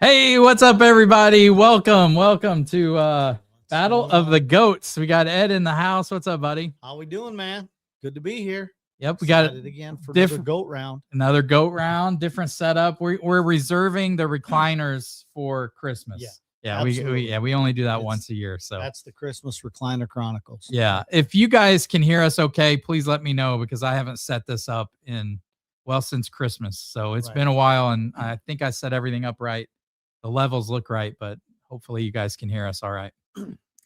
Hey, what's up, everybody? Welcome to Battle of the Goats. We got Ed in the house. What's up, buddy? How we doing, man? Good to be here. Yep, we got it again for another goat round. Another goat round, different setup. We're reserving the recliners for Christmas. Yeah, we only do that once a year. So that's the Christmas Recliner Chronicles. Yeah, if you guys can hear us okay, please let me know because I haven't set this up since Christmas. So it's been a while, and I think I set everything up right. The levels look right, but hopefully you guys can hear us all right.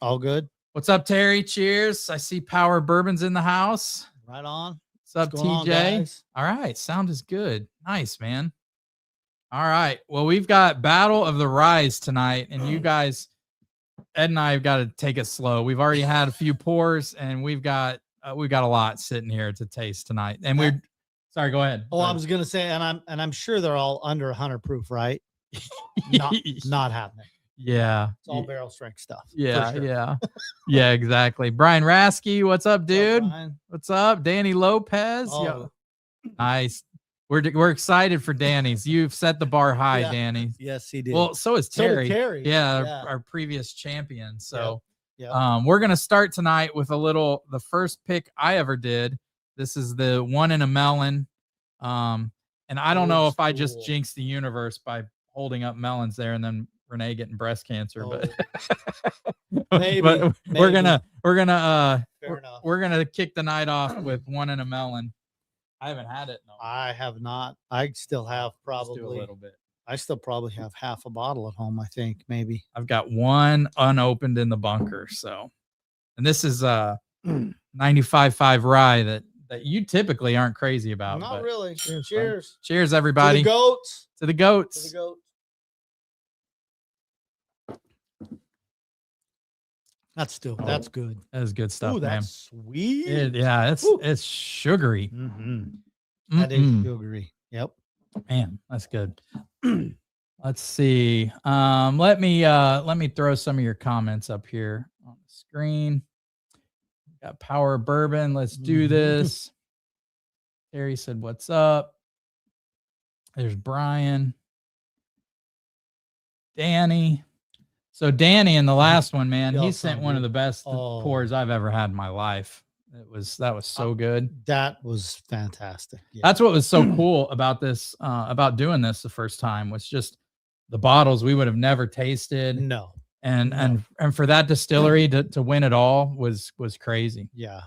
All good. What's up, Terry? Cheers. I see Power Bourbon's in the house. Right on. What's up, TJ? All right. Sound is good. Nice, man. All right. Well, we've got Battle of the Rise tonight, and you guys, Ed and I have got to take it slow. We've already had a few pours, and we've got a lot sitting here to taste tonight. And we're sorry, go ahead. I was gonna say, and I'm sure they're all under 100 proof, right? not happening. Yeah. It's all barrel strength stuff. Yeah, sure. yeah, exactly. Brian Rasky, what's up, dude? What's up? Danny Lopez. Oh. Nice. We're excited for Danny's. You've set the bar high, Danny. Yes, he did. Well, so is Terry. Yeah. Our previous champion. So Yep. We're gonna start tonight with the first pick I ever did. This is the one in a melon. And I don't know if I just jinxed the universe by holding up melons there and then Renee getting breast cancer, but maybe, but we're gonna Fair enough. kick the night off with one in a melon. I haven't had it. No, I have not. I still have Just do a little bit. I still probably have half a bottle at home. I think maybe I've got one unopened in the bunker. So, and this is 95.5 rye that you typically aren't crazy about. Not really. Cheers. Cheers, everybody. To the goats. To the goats. To the goats. That's good. That is good stuff, Ooh, man. that's sweet. It's sugary. That is sugary. Yep. Man, that's good. Let's see. Let me throw some of your comments up here on the screen. Got Power Bourbon. Let's do this. Terry said, "What's up?" There's Brian. Danny. So Danny in the last one, man, he sent one of the best pours I've ever had in my life. That was so good. That was fantastic. Yeah. That's what was so cool about this, about doing this the first time, was just the bottles we would have never tasted. No. And for that distillery to win it all was crazy. Yeah.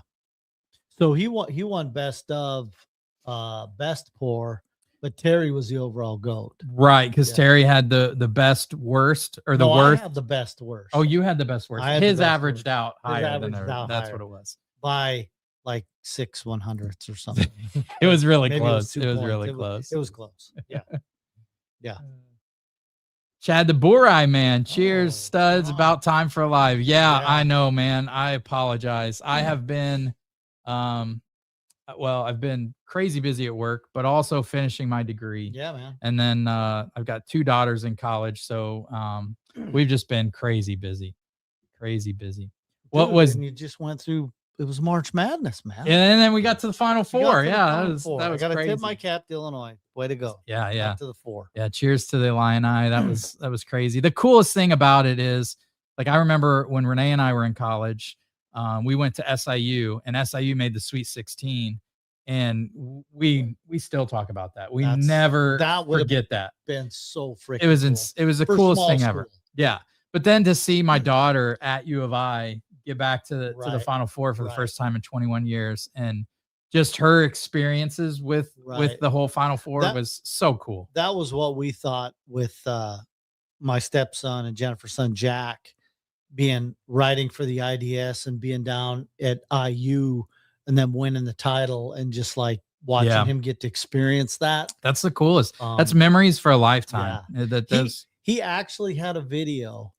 So he won best pour, but Terry was the overall GOAT. Right, because Terry had the best worst or the worst. I had the best worst. Oh, you had the best worst. His averaged out higher than theirs. That's what it was. By like 6/100ths or something. It was really close. It was really close. It was close. Yeah. Yeah. Chad the Burai, man. Cheers, studs. About time for a live. Yeah, I know, man. I apologize. I have been I've been crazy busy at work, but also finishing my degree. Yeah, man. And then I've got 2 daughters in college, so we've just been crazy busy. And you just went through? It was March Madness, man. And then we got to the Final Four. That was I got to crazy. tip my cap to Illinois. Way to go. Yeah. Back to the 4. Yeah. Cheers to the Illini. That was crazy. The coolest thing about it is, like, I remember when Renee and I were in college, we went to SIU, and SIU made the Sweet 16, and we still talk about that. We never forget that. Been so freaking. It was the coolest thing ever. Yeah. But then to see my daughter at U of I get back to the Final Four for the first time in 21 years, and just her experiences with the whole Final Four was so cool. That was what we thought with my stepson and Jennifer's son Jack being riding for the IDS and being down at IU and then winning the title, and just like watching him get to experience that. That's the coolest. That's memories for a lifetime. Yeah. He actually had a video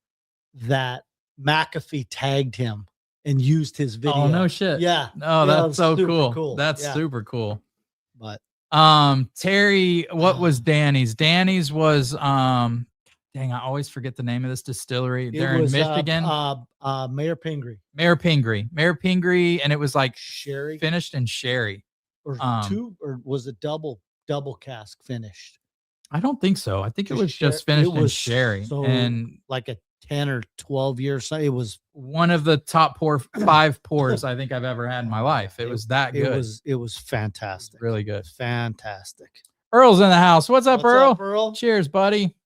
that McAfee tagged him and used his video. Oh, no shit. Yeah. Oh, that's so cool. That's super cool. But Terry, what was Danny's? Danny's was dang, I always forget the name of this distillery. They're in Michigan. Mayor Pingree. Mayor Pingree, and it was like sherry, finished in sherry. Or or was it double cask finished? I don't think so. I think it Just was sher- just finished it in was sherry, so- and Like a 10 or 12 years. So it was one of the top 5 pours I think I've ever had in my life. It was that good. It was fantastic. Really good. Fantastic. Earl's in the house. What's up, What's Earl? up, Earl? Cheers, buddy.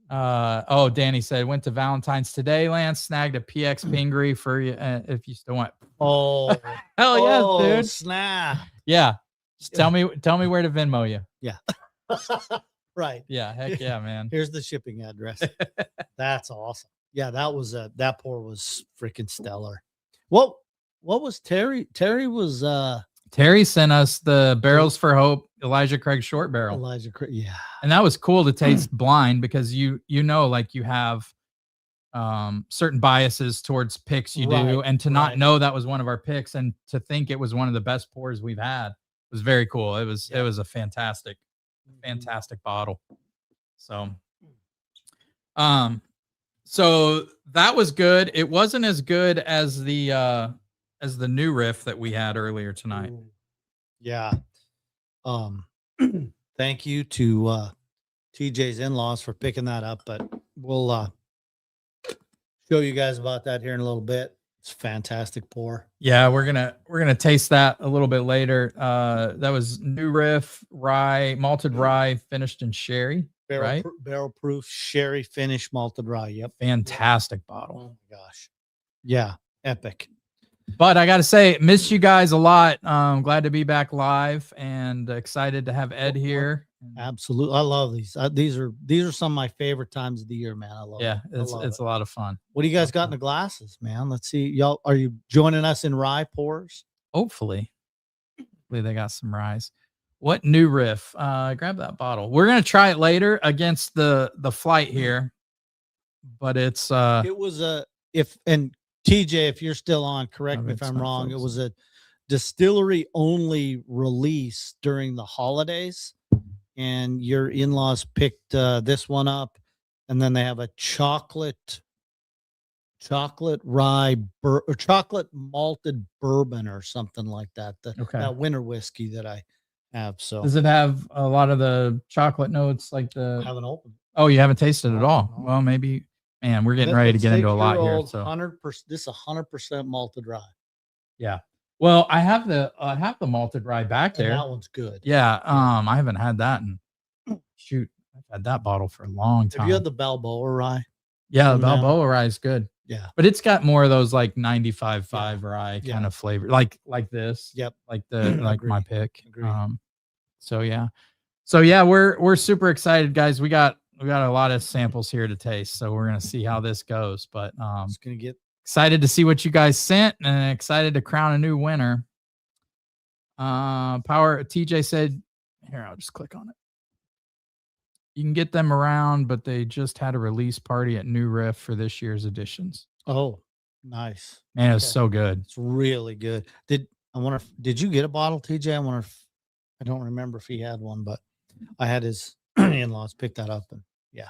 Oh, Danny said went to Valentine's today. Lance snagged a PX Pingree for you if you still want. Oh, Hell yes, dude. Snap. Yeah. Just tell me where to Venmo you. Yeah. Right. Yeah, heck yeah, man. Here's the shipping address. That's awesome. Yeah, that pour was freaking stellar. What was Terry? Terry was Terry sent us the Barrels for Hope Elijah Craig short barrel. Yeah. And that was cool to taste blind because you know, like you have certain biases towards picks you do, and to not know that was one of our picks and to think it was one of the best pours we've had was very cool. It was a fantastic bottle. So that was good. It wasn't as good as the new riff that we had earlier tonight. Ooh. Yeah. Thank you to TJ's in-laws for picking that up, but we'll show you guys about that here in a little bit. It's a fantastic pour. Yeah, we're gonna taste that a little bit later. That was new riff rye, malted rye, finished in sherry. Barrel proof sherry finish malted rye. Yep. Fantastic bottle. Oh my gosh. Yeah. Epic. But I got to say, missed you guys a lot. Glad to be back live and excited to have Ed here. Absolutely. I love these. These are some of my favorite times of the year, man. I love it. Yeah, it's a lot of fun. What do you guys got in the glasses, man? Let's see. Y'all, are you joining us in rye pours? Hopefully they got some rye. What new riff? Grab that bottle. We're gonna try it later against the flight here, but it's it was TJ, if you're still on, correct me if I'm wrong. It was a distillery only release during the holidays, and your in-laws picked this one up, and then they have a chocolate rye or chocolate malted bourbon or something like that. That winter whiskey that I have. So does it have a lot of the chocolate notes like the? I haven't opened. Oh, you haven't tasted it at all. No. Well, maybe. Man, we're getting ready to get into a lot here. So 100%. This 100% malted rye. Yeah. Well, I have the malted rye back there. And that one's good. Yeah. I haven't had that in shoot. I've had that bottle for a long time. Have you had the Balboa rye? Yeah, the Balboa rye is good. Yeah. But it's got more of those like 95.5 rye kind of flavor, like this. Yep. Like my pick. Agreed. So yeah, we're super excited, guys. We got a lot of samples here to taste, so we're gonna see how this goes. But it's gonna get excited to see what you guys sent and excited to crown a new winner. Power TJ said, here, I'll just click on it. You can get them around, but they just had a release party at New Riff for this year's editions. Oh, nice. Man, it was so good. It's really good. Did you get a bottle, TJ? I don't remember if he had one, but I had his in-laws pick that up, and yeah.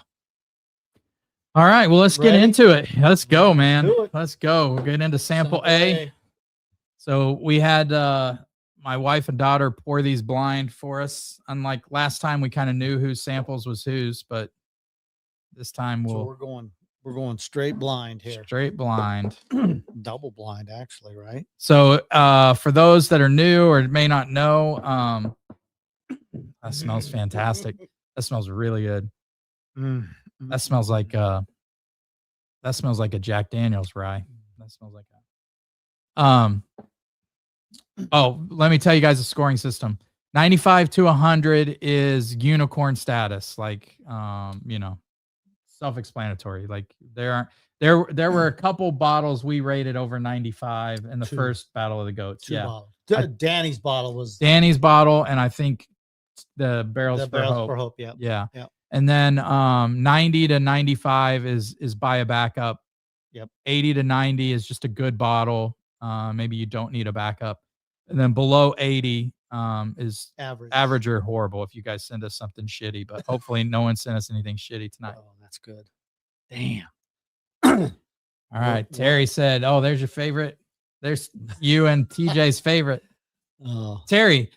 All right, well, let's get into it. Let's go, man. Do it. Let's go. We'll get into sample A. So we had my wife and daughter pour these blind for us. Unlike last time, we kind of knew whose samples was whose, but this time we're going straight blind here. Straight blind. Double blind, actually, right? So for those that are new or may not know, that smells fantastic. That smells really good. That smells like a Jack Daniel's rye. That smells like oh, let me tell you guys the scoring system. 95 to 100 is unicorn status, like self-explanatory. Like there were a couple bottles we rated over 95 in the first Battle of the Goats. Bottles. Danny's bottle was Danny's bottle, and I think the Barrels for Hope. Yeah. And then 90 to 95 is buy a backup. Yep. 80 to 90 is just a good bottle. Maybe you don't need a backup. And then below 80 is average or horrible if you guys send us something shitty. But hopefully no one sent us anything shitty tonight. Oh, that's good. Damn. All right. Terry said, oh, there's your favorite. There's you and TJ's favorite. Oh. Terry,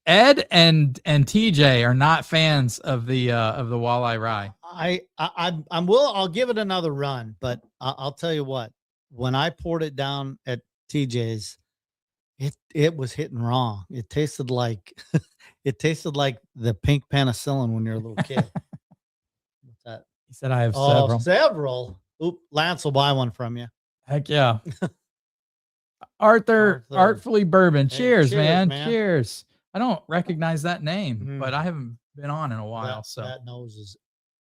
Ed and TJ are not fans of the walleye rye. I'll give it another run, but I'll tell you what, when I poured it down at TJ's, it was hitting wrong. It tasted like the pink penicillin when you're a little kid. What's that? He said I have several. Oop, Lance will buy one from you. Heck yeah. Arthur Artfully Bourbon. Hey, cheers, cheers, man. man. Cheers. I don't recognize that name, but I haven't been on in a while. That nose is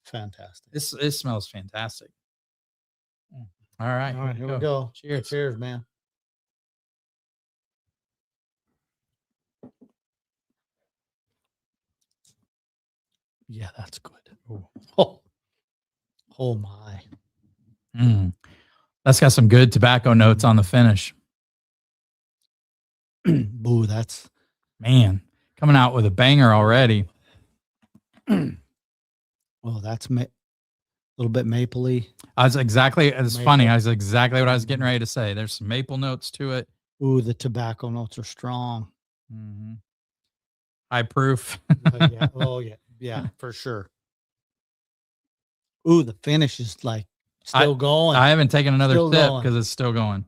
fantastic. It smells fantastic. All right. All right, here we go. Cheers. Cheers, man. Yeah, that's good. Oh my. That's got some good tobacco notes on the finish. Boo, that's man coming out with a banger already. Oh, that's a little bit mapley. It's funny. I was exactly what I was getting ready to say. There's some maple notes to it. Ooh, the tobacco notes are strong. Mm-hmm. High proof. Yeah. Oh yeah. Yeah, for sure. Ooh, the finish is like still going. I haven't taken another sip because it's still going.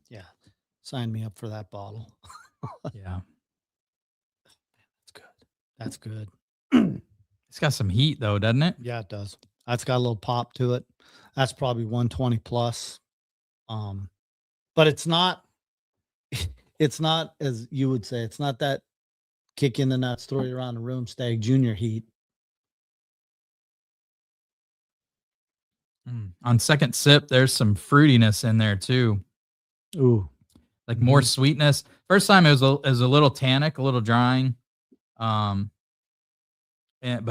Yeah. Sign me up for that bottle. Yeah. That's good. It's got some heat though, doesn't it? Yeah, it does. That's got a little pop to it. That's probably 120 plus. But it's not as you would say, it's not that kick in the nuts, throw you around the room, Stag Junior heat. On second sip, there's some fruitiness in there too. Ooh, like more sweetness. First time it was a little tannic, a little drying. But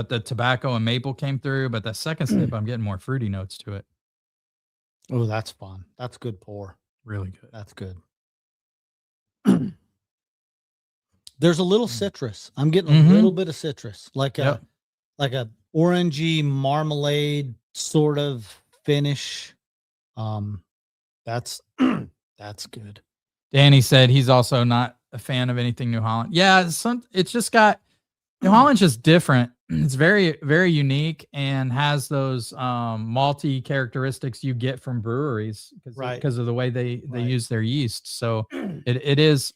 the tobacco and maple came through. But the second sip, I'm getting more fruity notes to it. Oh, that's fun. That's good pour. Really good. That's good. There's a little citrus. I'm getting a little bit of citrus, like a orangey marmalade sort of finish. That's good. Danny said he's also not a fan of anything New Holland. Yeah, it's just got New Holland's just different. It's very, very unique and has those malty characteristics you get from breweries because of the way they use their yeast. So it is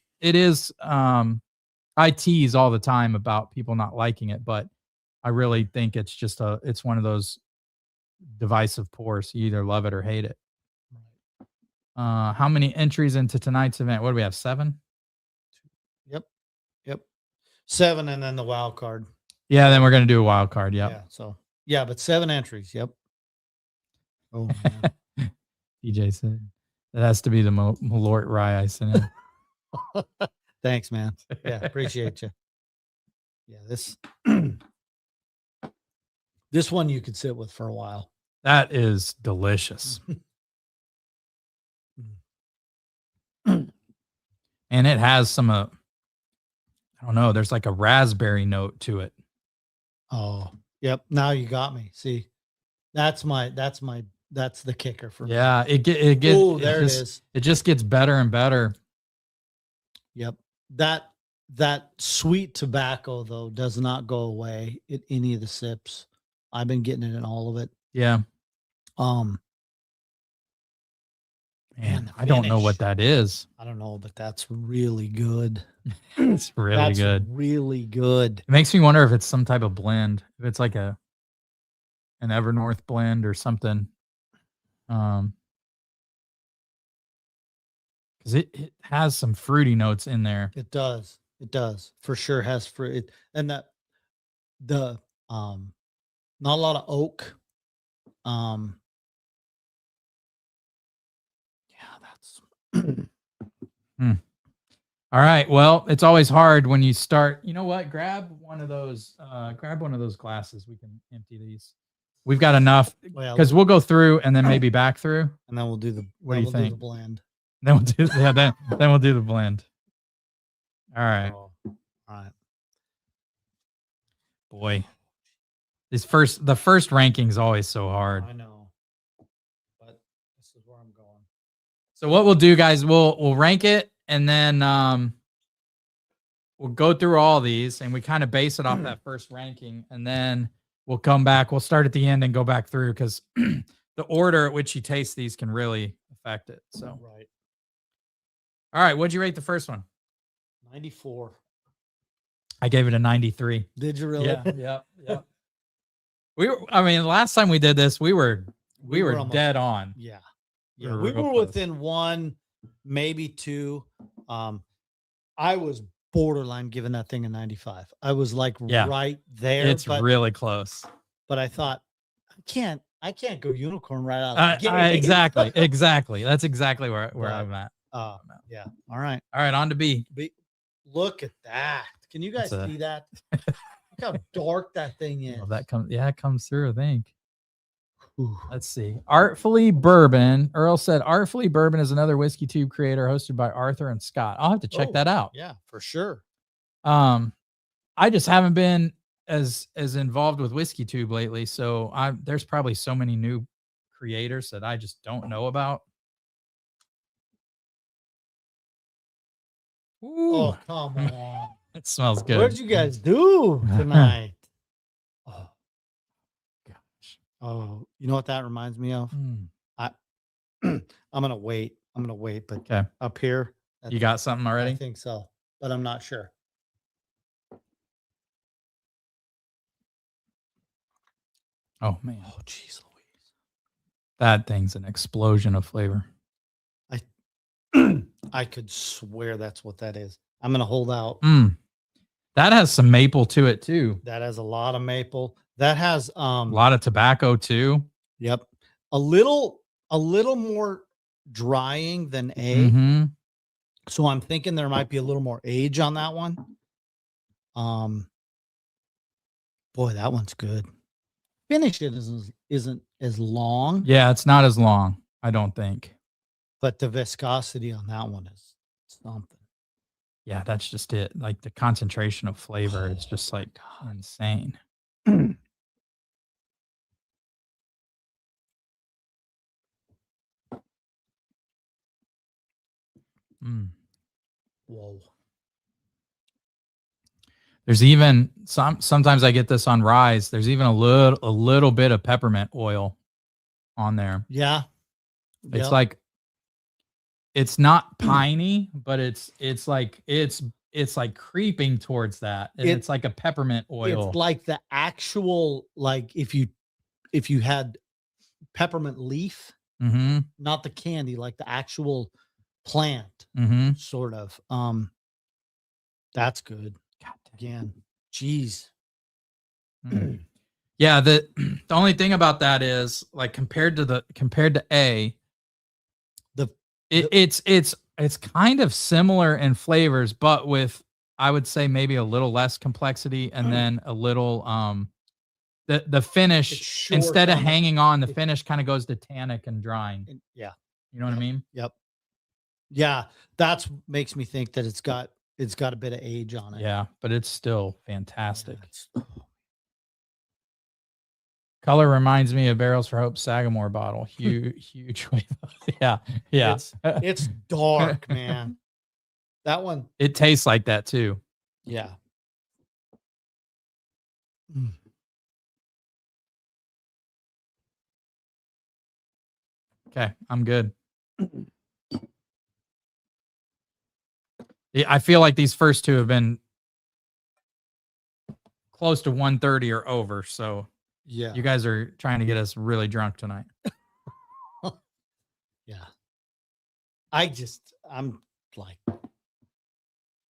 I tease all the time about people not liking it, but I really think it's just it's one of those divisive pours. You either love it or hate it. How many entries into tonight's event? What do we have? 7? Yep. 7 and then the wild card. Yeah, then we're going to do a wild card. Yep. Yeah. So, yeah, but 7 entries. Yep. Oh, man. DJ said that has to be the Malort rye I sent in. Thanks, man. Yeah, appreciate you. Yeah, this one you could sit with for a while. That is delicious. And it has some I don't know, there's like a raspberry note to it. Oh, yep. Now you got me. See, that's the kicker for me. Yeah, it gets. Oh, there it is. It just gets better and better. Yep. That sweet tobacco though does not go away in any of the sips. I've been getting it in all of it. Yeah. Man, I don't know what that is. I don't know, but that's really good. It's really good. Really good. It makes me wonder if it's some type of blend. If it's like an Evernorth blend or something. Because it has some fruity notes in there. It does. It does. For sure has fruit. And the not a lot of oak. All right. Well, it's always hard when you start. You know what? Grab one of those glasses. We can empty these. We've got enough because we'll go through and then maybe back through. And then we'll do the what do you think? The blend. Then we'll do then we'll do the blend. All right. All right. Boy. The first ranking is always so hard. I know. But this is where I'm going. So what we'll do, guys, we'll rank it and then we'll go through all these, and we kind of base it off that first ranking, and then we'll come back. We'll start at the end and go back through because the order at which you taste these can really affect it. So, Right. all right, what'd you rate the first one? 94. I gave it a 93. Did you really? Yeah. I mean, last time we did this, we were almost dead on. Yeah. We Yeah. were We real were close. within 1, maybe 2. I was borderline giving that thing a 95. I was like right there. It's really close. But I thought, I can't go unicorn right out of the gate. Exactly. That's exactly where I'm at. Yeah. All right. On to B. Look at that. Can you guys see that? Look how dark that thing is. Oh, it comes through, I think. Ooh. Let's see. Artfully Bourbon. Earl said Artfully Bourbon is another whiskey tube creator hosted by Arthur and Scott. I'll have to check that out. Yeah, for sure. I just haven't been as involved with whiskey tube lately, so there's probably so many new creators that I just don't know about. Ooh. Oh, come on. It smells good. What did you guys do tonight? Oh, gosh. Oh, you know what that reminds me of? I'm gonna wait. But okay, up here, you got something already? I think so, but I'm not sure. Oh man. Oh, jeez Louise. That thing's an explosion of flavor. I could swear that's what that is. I'm gonna hold out. That has some maple to it too. That has a lot of maple. That has a lot of tobacco too. Yep. A little more drying than A. So I'm thinking there might be a little more age on that one. Boy, that one's good. Finish it isn't as long. Yeah, it's not as long, I don't think. But the viscosity on that one is something. Yeah, that's just it. Like the concentration of flavor is just like insane. Whoa. There's even sometimes I get this on Rise. There's even a little bit of peppermint oil on there. Yeah. It's like, it's not piney, but it's like creeping towards that. And it's like a peppermint oil. It's like the actual, like if you had peppermint leaf, not the candy, like the actual plant, sort of. That's good. Again, geez. Yeah, the only thing about that is like compared to A, it's kind of similar in flavors, but with, I would say, maybe a little less complexity, and then a little the finish, instead of hanging on, the finish kind of goes to tannic and drying. Yeah. You know what I mean? Yep. Yeah, that's makes me think that it's got a bit of age on it. Yeah, but it's still fantastic. Color reminds me of Barrels for Hope Sagamore bottle. Huge. Yeah. It's dark, man. That one. It tastes like that too. Yeah. Okay, I'm good. I feel like these first two have been close to 130 or over, so yeah, you guys are trying to get us really drunk tonight. Yeah. I'm like,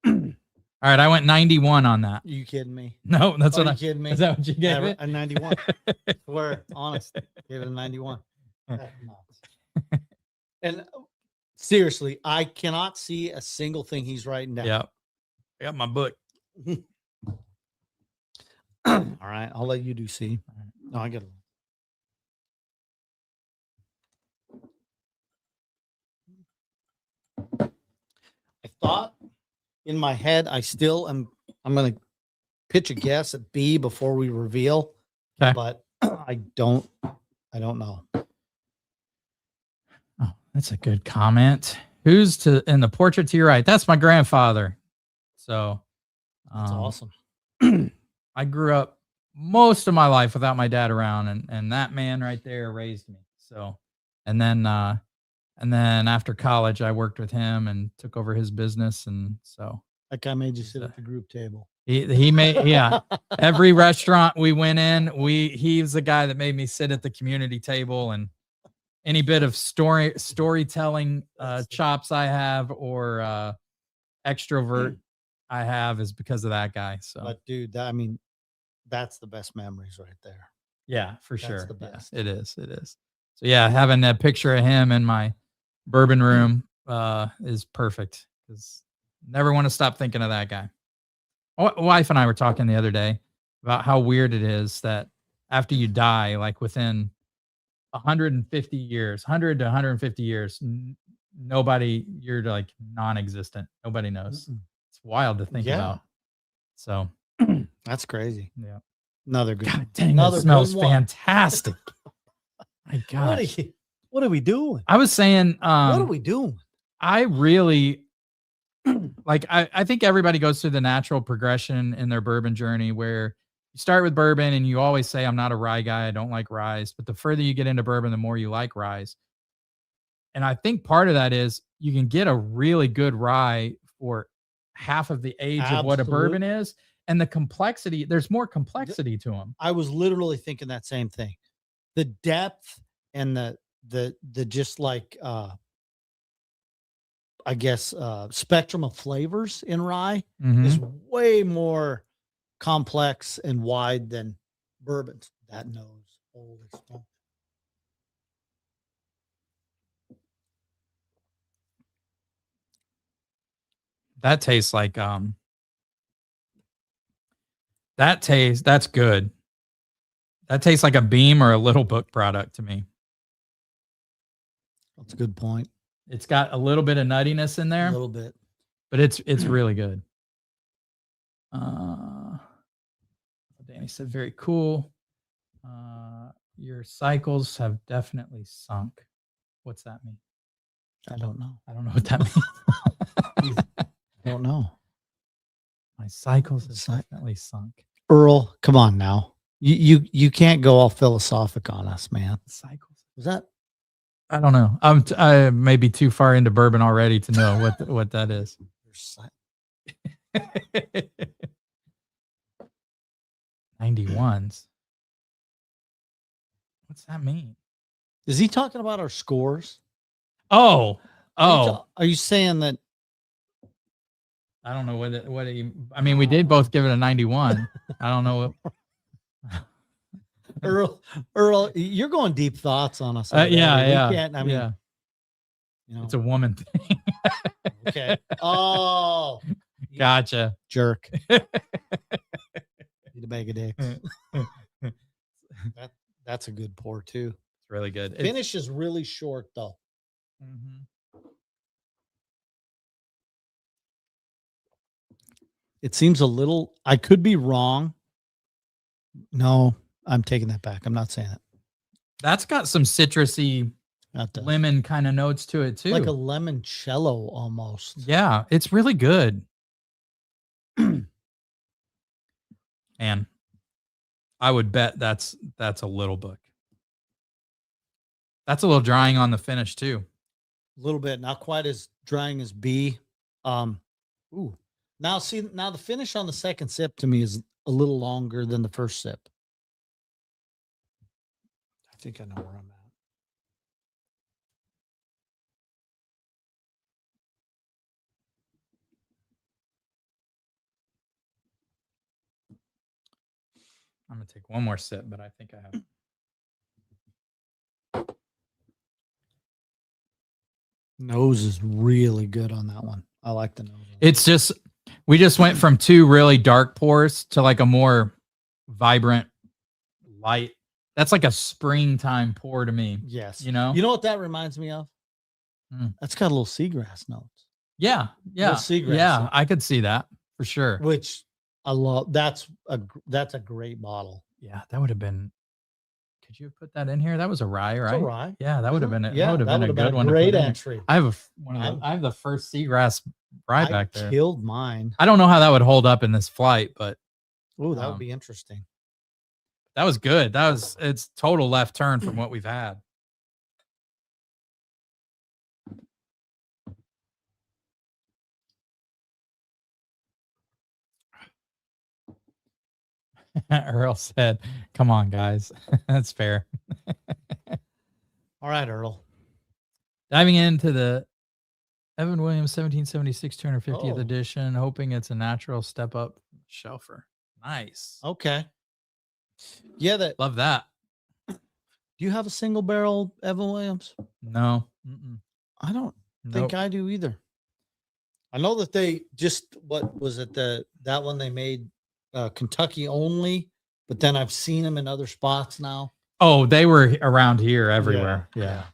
all right, I went 91 on that. Are you kidding me? No, that's what I'm kidding me. Is that what you gave it? A 91. Swear, honest, gave it a 91. And seriously, I cannot see a single thing he's writing down. Yeah, I got my book. All right, I'll let you do C. No, I got it. I thought in my head, I'm going to pitch a guess at B before we reveal. Okay. But I don't know. Oh, that's a good comment. Who's in the portrait to your right? That's my grandfather. So That's awesome. I grew up most of my life without my dad around, and that man right there raised me. So, and then after college, I worked with him and took over his business, and so that guy made you sit at the group table. He made, yeah. Every restaurant we went in, he was the guy that made me sit at the community table, and any bit of storytelling chops I have or extrovert I have is because of that guy. So, but dude, that's the best memories right there. Yeah, for That's sure. the best. Yeah, it is. It is. So yeah, having that picture of him in my bourbon room is perfect because never want to stop thinking of that guy. Wife and I were talking the other day about how weird it is that after you die, like within 150 years, 100 to 150 years, nobody, you're like non-existent. Nobody knows. It's wild to think about. So that's crazy. Yeah. Another good. God dang, it smells fantastic. My gosh. What are we doing? I was saying, what are we doing? I really like, I think everybody goes through the natural progression in their bourbon journey where you start with bourbon and you always say, I'm not a rye guy. I don't like ryes. But the further you get into bourbon, the more you like ryes. And I think part of that is you can get a really good rye for half of the age of what a bourbon is. And the complexity, there's more complexity to them. I was literally thinking that same thing. The depth and the just like I guess spectrum of flavors in rye is way more complex and wide than bourbons. That nose, holy smoke. That tastes like that's good. That tastes like a Beam or a Little Book product to me. That's a good point. It's got a little bit of nuttiness in there. A little bit. But it's really good. Danny said, very cool. Your cycles have definitely sunk. What's that mean? I don't know. I don't know what that means. I don't know. My cycles have definitely sunk. Earl, come on now. You can't go all philosophic on us, man. Cycles. Was that? I don't know. I may be too far into bourbon already to know what that is. 91s. What's that mean? Is he talking about our scores? Oh. Are you saying that? I don't know what he, I mean, we did both give it a 91. I don't know. Earl, you're going deep thoughts on us. Yeah. You know, it's a woman thing. Okay. Oh, gotcha. Jerk. Need a bag of dicks. That's a good pour too. It's really good. Finish is really short though. It seems a little, I could be wrong. No, I'm taking that back. I'm not saying that. That's got some citrusy lemon kind of notes to it too. Like a limoncello almost. Yeah, it's really good. And I would bet that's a Little Book. That's a little drying on the finish too. A little bit, not quite as drying as B. Ooh. Now the finish on the second sip to me is a little longer than the first sip. I think I know where I'm at. I'm going to take one more sip, but I think I have. Nose is really good on that one. I like the nose. It's just, we just went from two really dark pours to like a more vibrant, light. That's like a springtime pour to me. Yes. You know what that reminds me of? That's got a little seagrass notes. Yeah. Seagrass yeah. I could see that for sure. Which I love. That's a great bottle. Yeah. That would have been, Could you have put that in here? That was a rye, It's right? a rye. Yeah, that would have been it. Yeah, That would have been a would've good one. great to put in. entry. I have one of the, I have the first seagrass rye I back there. killed mine. I don't know how that would hold up in this flight, but Oh, that would be interesting. that was good. It's total left turn from what we've had. Earl said, "Come on, guys." That's fair. All right, Earl. Diving into the Evan Williams 1776 250th Oh. edition, hoping it's a natural step up shelfer. Nice. Okay. Yeah, Love that. do you have a single barrel Evan Williams? No. Mm-mm. I don't Nope. think I do either. I know that they just, what was it, that one they made Kentucky only, but then I've seen them in other spots now. Oh, they were around here everywhere. Yeah.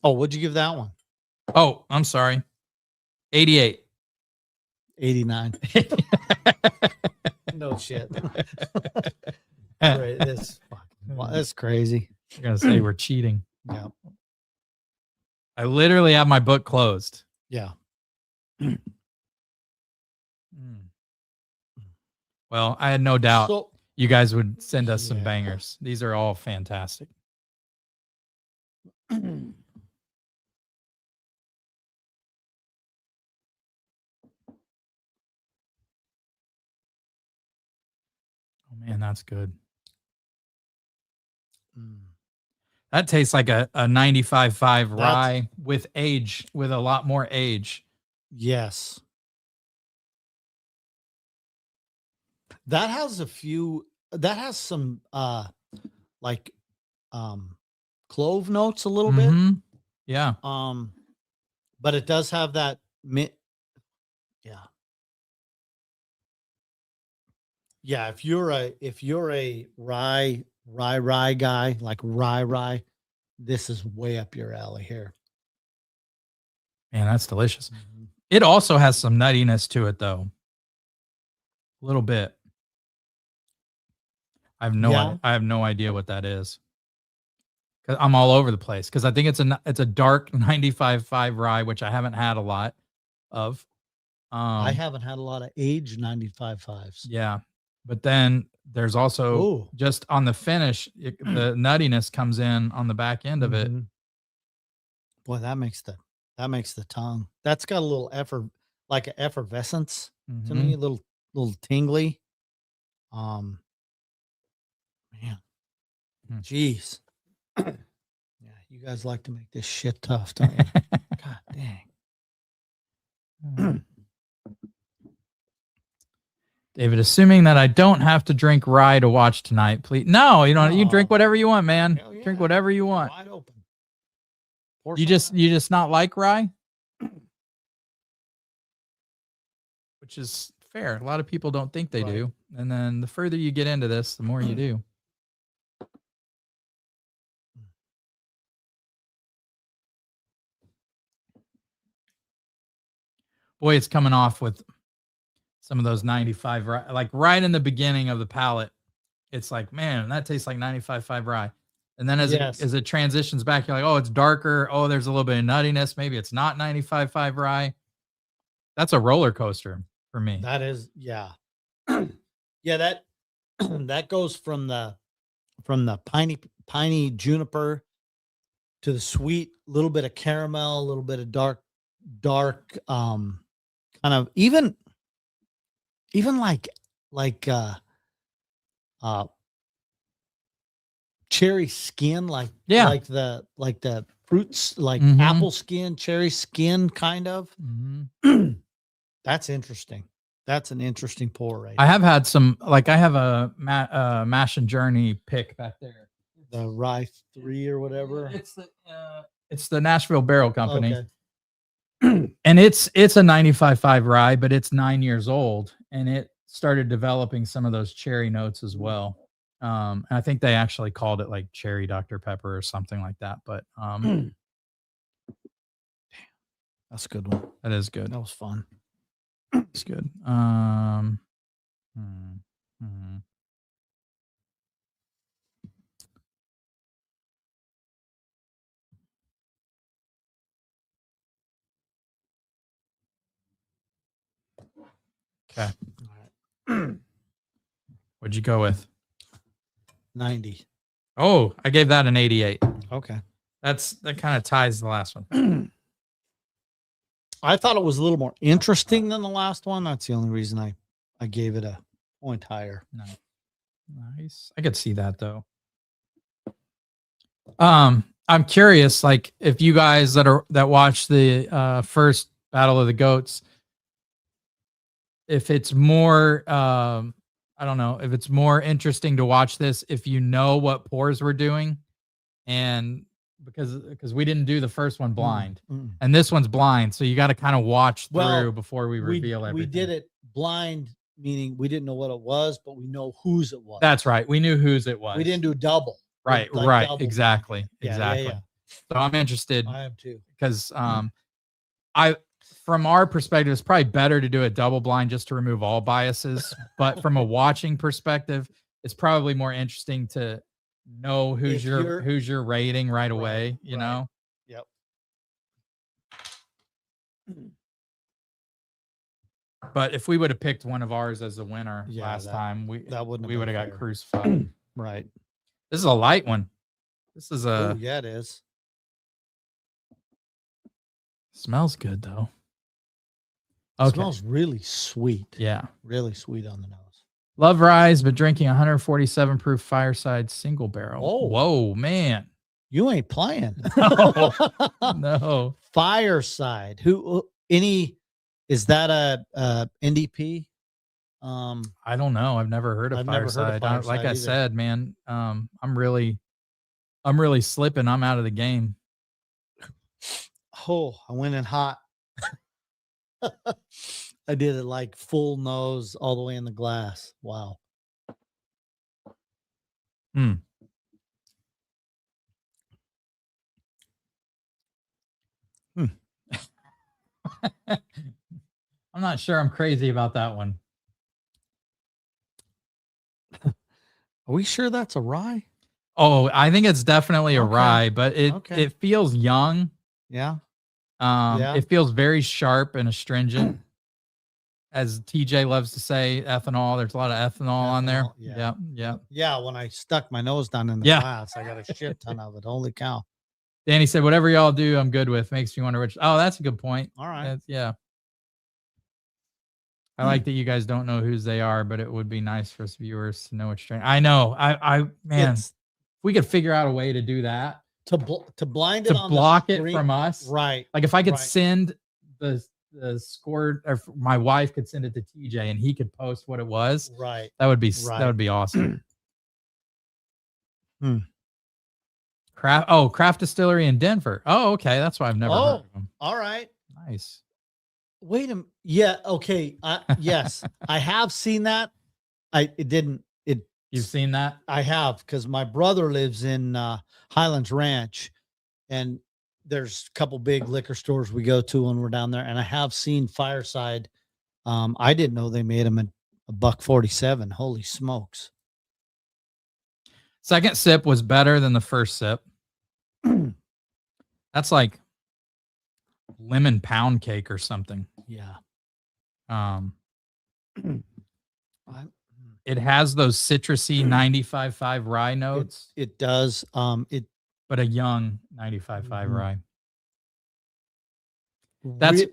Oh, what'd you give that one? Oh, I'm sorry. 88. 89. No shit. Right, that's crazy. You're gonna say we're cheating. Yeah. I literally have my book closed. Yeah. Well, I had no doubt So, you guys would send us some Yeah. bangers. These are all fantastic. Oh man, that's good. That tastes like a 95.5 rye with age, with a lot more age. yes. That has some like clove notes a little bit. Mhm. Yeah. But it does have that yeah. Yeah, if you're a rye guy, like rye, this is way up your alley here. Man, that's delicious. It also has some nuttiness to it though. A little bit. I have no idea what that is. 'Cause I'm all over the place because I think it's a dark 95.5 rye, which I haven't had a lot of. I haven't had a lot of aged 95.5s. Yeah. But then there's also Ooh. just on the finish, the nuttiness comes in on the back end of it. Mhm. Boy, that makes the tongue. That's got a little like an effervescence to me, a little tingly. Man. Jeez. Yeah, you guys like to make this shit tough, don't you? God dang. David, assuming that I don't have to drink rye to watch tonight, please. No, you don't. You drink whatever you want, man. Hell yeah. Drink whatever you want. Wide open. You just not like rye, which is fair. A lot of people don't think they do, and then the further you get into this, the more you do. Boy, it's coming off with some of those 95 rye, like right in the beginning of the palate. It's like, man, that tastes like 95.5 rye. And then as it transitions back, you're like, oh, it's darker. Oh, there's a little bit of nuttiness. Maybe it's not 95.5 rye. That's a roller coaster for me. That is, yeah. Yeah, that goes from the piney juniper to the sweet, little bit of caramel, a little bit of dark kind of even like cherry skin, like the fruits, like apple skin, cherry skin, kind of. That's interesting. That's an interesting pour, right? I have had some, like I have a Mash and Journey pick back there. The Rye 3 or whatever. It's the Nashville Barrel Company. Okay. And it's a 95.5 rye, but it's 9 years old, and it started developing some of those cherry notes as well. And I think they actually called it like cherry Dr. Pepper or something like that. But that's a good one. That is good. That was fun. It's good. Okay. All right. What'd you go with? 90. Oh, I gave that an 88. Okay. That kind of ties the last one. I thought it was a little more interesting than the last one. That's the only reason I gave it a point higher. No. Nice. I could see that though. I'm curious, like if you guys that watched the first Battle of the Goats, if it's more I don't know, if it's more interesting to watch this if you know what pours were doing, and because we didn't do the first one blind, and this one's blind, so you got to kind of watch through before we reveal everything. We did it blind, meaning we didn't know what it was, but we know whose it was. That's right. We knew whose it was. We didn't do double. Right, Like right, double. exactly, Yeah, exactly. yeah. So I'm interested. I am too. Because from our perspective, it's probably better to do a double blind just to remove all biases. But from a watching perspective, it's probably more interesting to know who's your rating right away. You know. Yep. But if we would have picked one of ours as the winner last time, we would have got crucified. Right. This is a light one. This is a. Oh, yeah, it is. Smells good though. It smells really sweet. Yeah. Really sweet on the nose. Love Rise, but drinking 147 proof Fireside single barrel. Oh. Whoa, man. You ain't playing. No. Fireside. Is that a NDP? I don't know. I've never heard of Fireside. Like I said, man, I'm really slipping. I'm out of the game. Oh, I went in hot. I did it like full nose all the way in the glass. Wow. I'm not sure I'm crazy about that one. Are we sure that's a rye? Oh, I think it's definitely a rye, but it feels young. Yeah. It feels very sharp and astringent. As TJ loves to say, ethanol. There's a lot of ethanol on there. Yeah. Yeah. Yeah. When I stuck my nose down in the glass, I got a shit ton of it. Holy cow. Danny said, whatever y'all do, I'm good with. Makes me wonder which. Oh, that's a good point. All right. Yeah. I like that you guys don't know whose they are, but it would be nice for us viewers to know which strain. I know. Man, if we could figure out a way to do that. To blind it, to block it from us. Right. Like if I could send the score, or my wife could send it to TJ and he could post what it was. Right. That would be awesome. Craft Distillery in Denver. Oh, okay. That's why I've never heard of them. All right. Nice. Wait a minute. Yeah. Okay. Yes, I have seen that. You've seen that? I have, because my brother lives in Highlands Ranch, and there's a couple big liquor stores we go to when we're down there, and I have seen Fireside. I didn't know they made them at $1.47. Holy smokes! Second sip was better than the first sip. That's like lemon pound cake or something. Yeah. It has those citrusy 95.5 rye notes. It does. But a young 95.5 rye.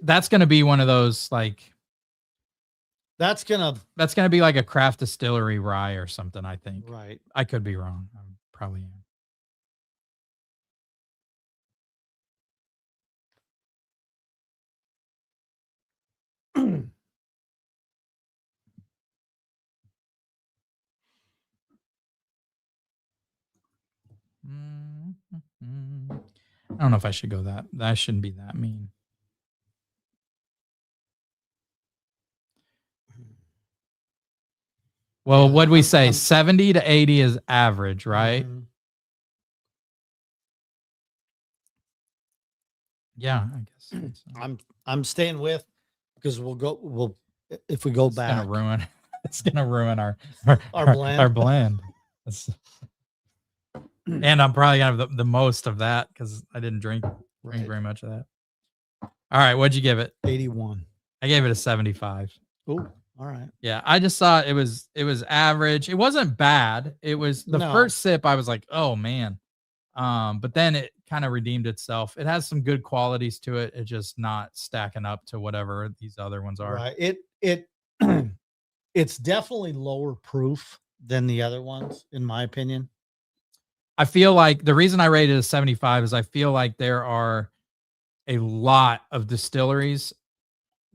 That's going to be one of those, like, that's going to be like a craft distillery rye or something, I think. Right. I could be wrong. I probably am. I don't know if I should go that. That shouldn't be that mean. Well, what'd we say? 70 to 80 is average, right? Yeah, I guess. I'm staying with, because if we go back, it's gonna ruin our blend. Our blend. And I'm probably gonna have the most of that because I didn't drink very much of that. All right, what'd you give it? 81. I gave it a 75. Oh, All right. Yeah, I just thought it was average. It wasn't bad. It was the No. first sip I was like, "Oh man." But then it kind of redeemed itself. It has some good qualities to it. It's just not stacking up to whatever these other ones are. Right. It it's definitely lower proof than the other ones, in my opinion. I feel like the reason I rated it a 75 is I feel like there are a lot of distilleries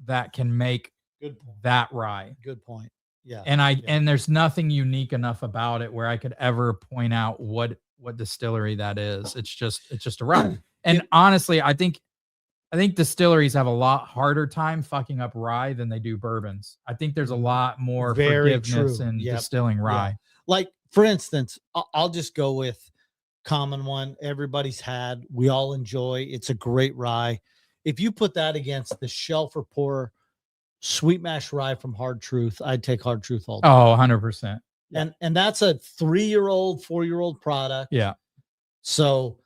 that can make Good point. that rye. Good point. Yeah. And there's nothing unique enough about it where I could ever point out what distillery that is. It's just a rye. And honestly, I think distilleries have a lot harder time fucking up rye than they do bourbons. I think there's a lot more Very forgiveness true. in Yep. distilling rye. Yeah. Like, for instance, I'll just go with common one everybody's had. We all enjoy. It's a great rye. If you put that against the Shelf Pour Sweet Mash Rye from Hard Truth, I'd take Hard Truth all day. Oh, 100%. And that's a 3-year-old, 4-year-old product. Yeah. So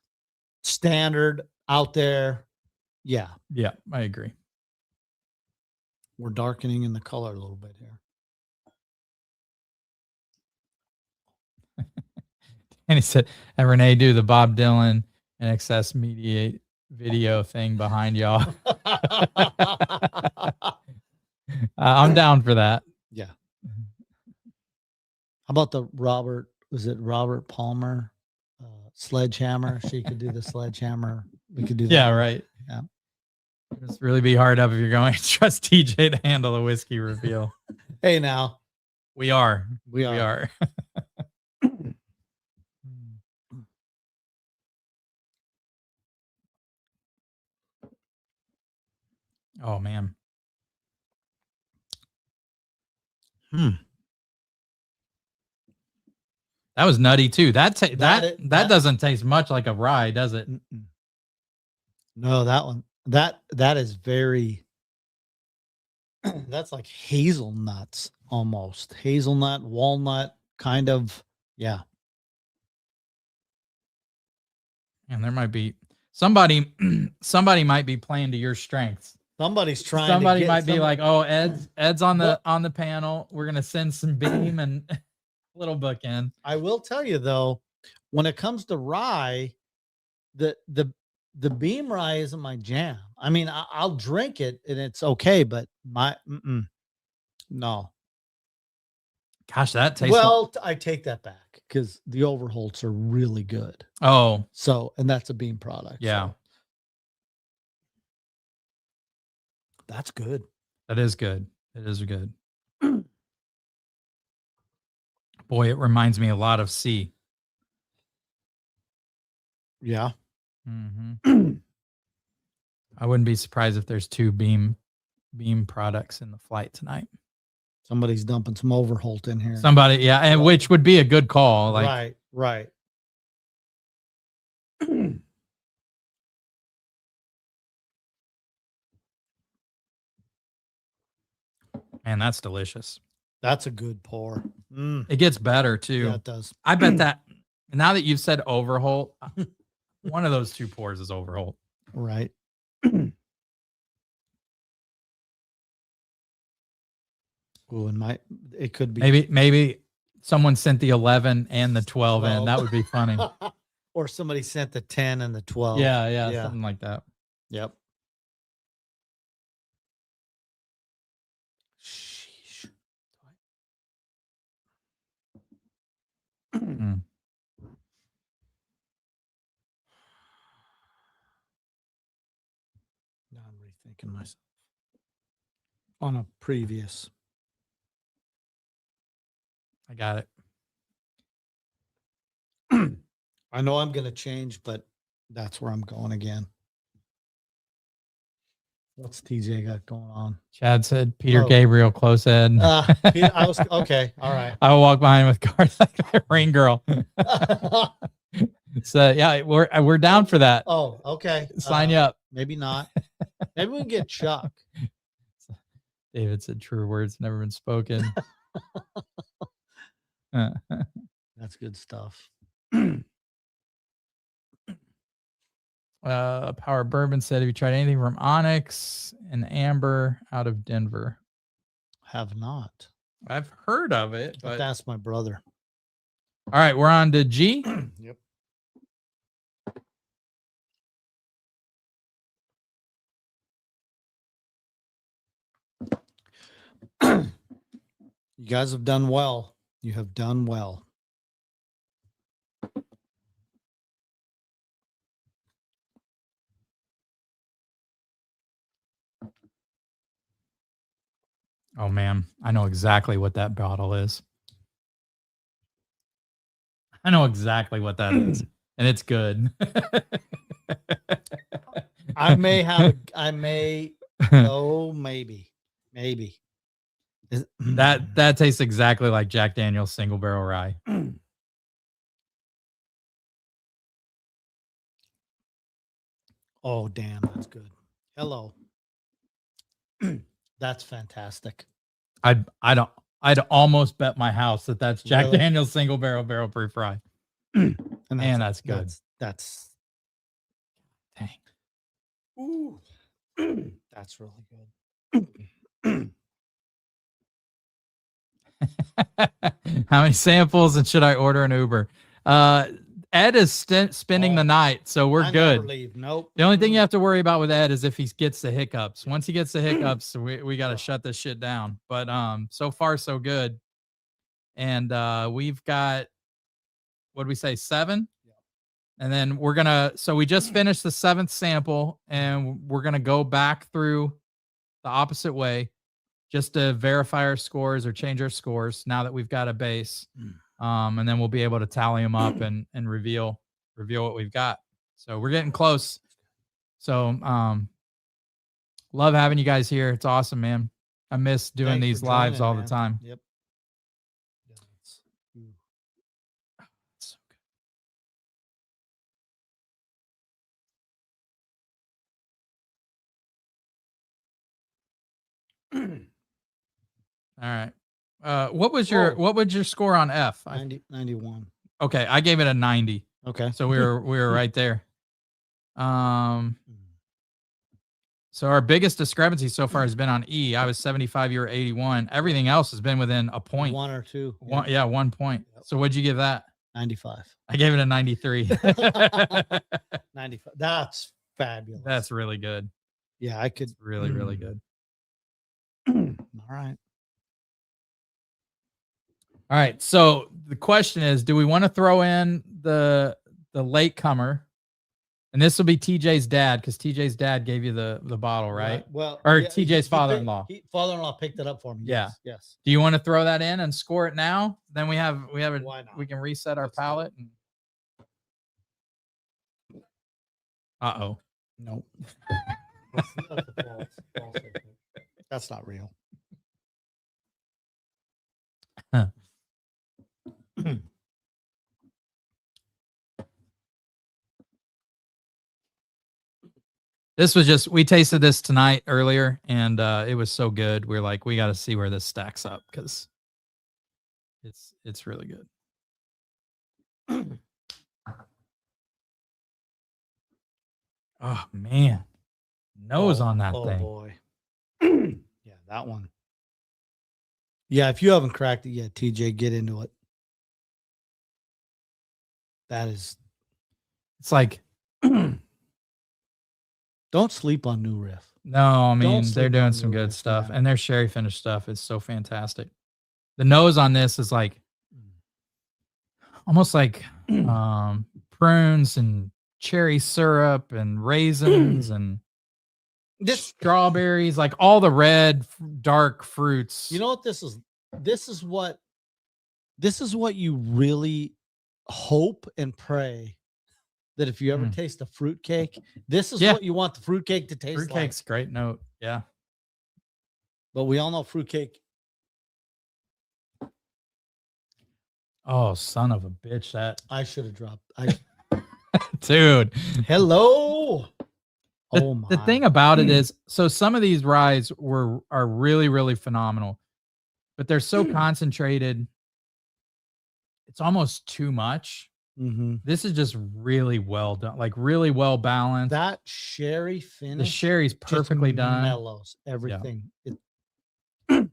standard out there. Yeah. Yeah, I agree. We're darkening in the color a little bit here. And he said, and Renee do the Bob Dylan and Excess Mediate video thing behind y'all. I'm down for that. Yeah. How about the Robert Palmer sledgehammer? She could do the sledgehammer. We could do that. Yeah, right. Yeah. It's really be hard up if you're going to trust TJ to handle the whiskey reveal. Hey, now. We are. We are. Oh man. That was nutty too. That doesn't taste much like a rye, does it? No, that one. That is very. That's like hazelnuts almost. Hazelnut, walnut, kind of. Yeah. And there might be somebody might be playing to your strengths. Somebody's trying. Somebody might be like, "Oh, Ed's on the panel. We're gonna send some beam and little bookend." I will tell you though, when it comes to rye, the beam rye isn't my jam. I mean, I'll drink it and it's okay, but no. Gosh, that tastes well. I take that back because the Overholts are really good. Oh, so and that's a beam product. Yeah. So. That's good. That is good. It is good. Boy, it reminds me a lot of C. Yeah. Mm-hmm. I wouldn't be surprised if there's 2 beam products in the flight tonight. Somebody's dumping some Overholt in here. Somebody, yeah, and which would be a good call. Like, right. Man, that's delicious. That's a good pour. It gets better too. Yeah, it does. I bet that now that you've said Overholt, one of those 2 pours is Overholt. Right. Oh, and it could be maybe someone sent the 11 and the 12 in. That would be funny. Or somebody sent the 10 and the 12. Yeah, something like that. Yep. Sheesh. Mm. Now I'm rethinking myself on a previous. I got it. I know I'm going to change, but that's where I'm going again. What's TJ got going on? Chad said Peter Gabriel, close Ed. I was okay. All right. I will walk behind with Garth like a rain girl. So yeah, we're down for that. Oh, okay. Sign you up. Maybe not. Maybe we can get Chuck. David said true words never been spoken. That's good stuff. Power Bourbon said, have you tried anything from Onyx and Amber out of Denver? Have not. I've heard of it, But but that's my brother. all right, we're on to G. Yep. You guys have done well. You have done well. Oh man, I know exactly what that bottle is. I know exactly what that is, and it's good. I may. Oh, maybe. that tastes exactly like Jack Daniel's single barrel rye. Oh, damn, that's good. Hello. That's fantastic. I'd almost bet my house that that's Jack Really? Daniel's single barrel proof rye. And Man, that's good. That's Dang. ooh. That's really good. How many samples and should I order an Uber? Ed is spending the night, so we're I good. never leave. Nope. The only thing you have to worry about with Ed is if he gets the hiccups. Once he gets the hiccups, we got to shut this shit down. But so far so good. And we've got, what did we say, 7? And then we're gonna, so we just finished the 7th sample, and we're gonna go back through the opposite way just to verify our scores or change our scores now that we've got a base. And then we'll be able to tally them up and reveal what we've got. So we're getting close. So love having you guys here. It's awesome, man. I miss doing Thanks these for lives joining, all man. the time. Yep. It's so good. All right. What was your score on F? 91. Okay, I gave it a 90. Okay. So we were right there. So our biggest discrepancy so far has been on E. I was 75, you were 81. Everything else has been within a point. 1 or 2. 1, yeah, 1 point. Yep. So what'd you give that? 95. I gave it a 93. 95. That's fabulous. That's really good. Yeah, I could. It's really, really good. All right. All right. So the question is, do we want to throw in the latecomer? And this will be TJ's dad, because TJ's dad gave you the bottle, right? Well, or yeah, TJ's father-in-law. Father-in-law picked it up for me. Yeah. Yes. Do you want to throw that in and score it now? Then we have a, Why not? we can reset our palette. And... Uh-oh. Nope. That's not real. This was just, we tasted this tonight earlier, and it was so good. We're like, we got to see where this stacks up, because it's really good. Oh man, nose on that thing. Boy. Yeah, that one. Yeah, if you haven't cracked it yet, TJ, get into it. That is. It's like. Don't sleep on New Riff. No, I mean, Don't they're sleep doing on some New good Riff, stuff, man. and their sherry finish stuff is so fantastic. The nose on this is like almost like prunes and cherry syrup and raisins and strawberries, like all the red dark fruits. You know what this is? This is what you really hope and pray that if you ever taste a fruitcake, this is what you want the fruitcake to taste like. Fruitcake's great note. Yeah. But we all know fruitcake. Oh, son of a bitch. That I should have dropped. dude. Hello. Oh my. The thing about it is, so some of these ryes are really, really phenomenal, but they're so concentrated. It's almost too much. Mm-hmm. This is just really well done, like really well balanced. That sherry finish. The sherry's perfectly done. Mellows everything. Yeah.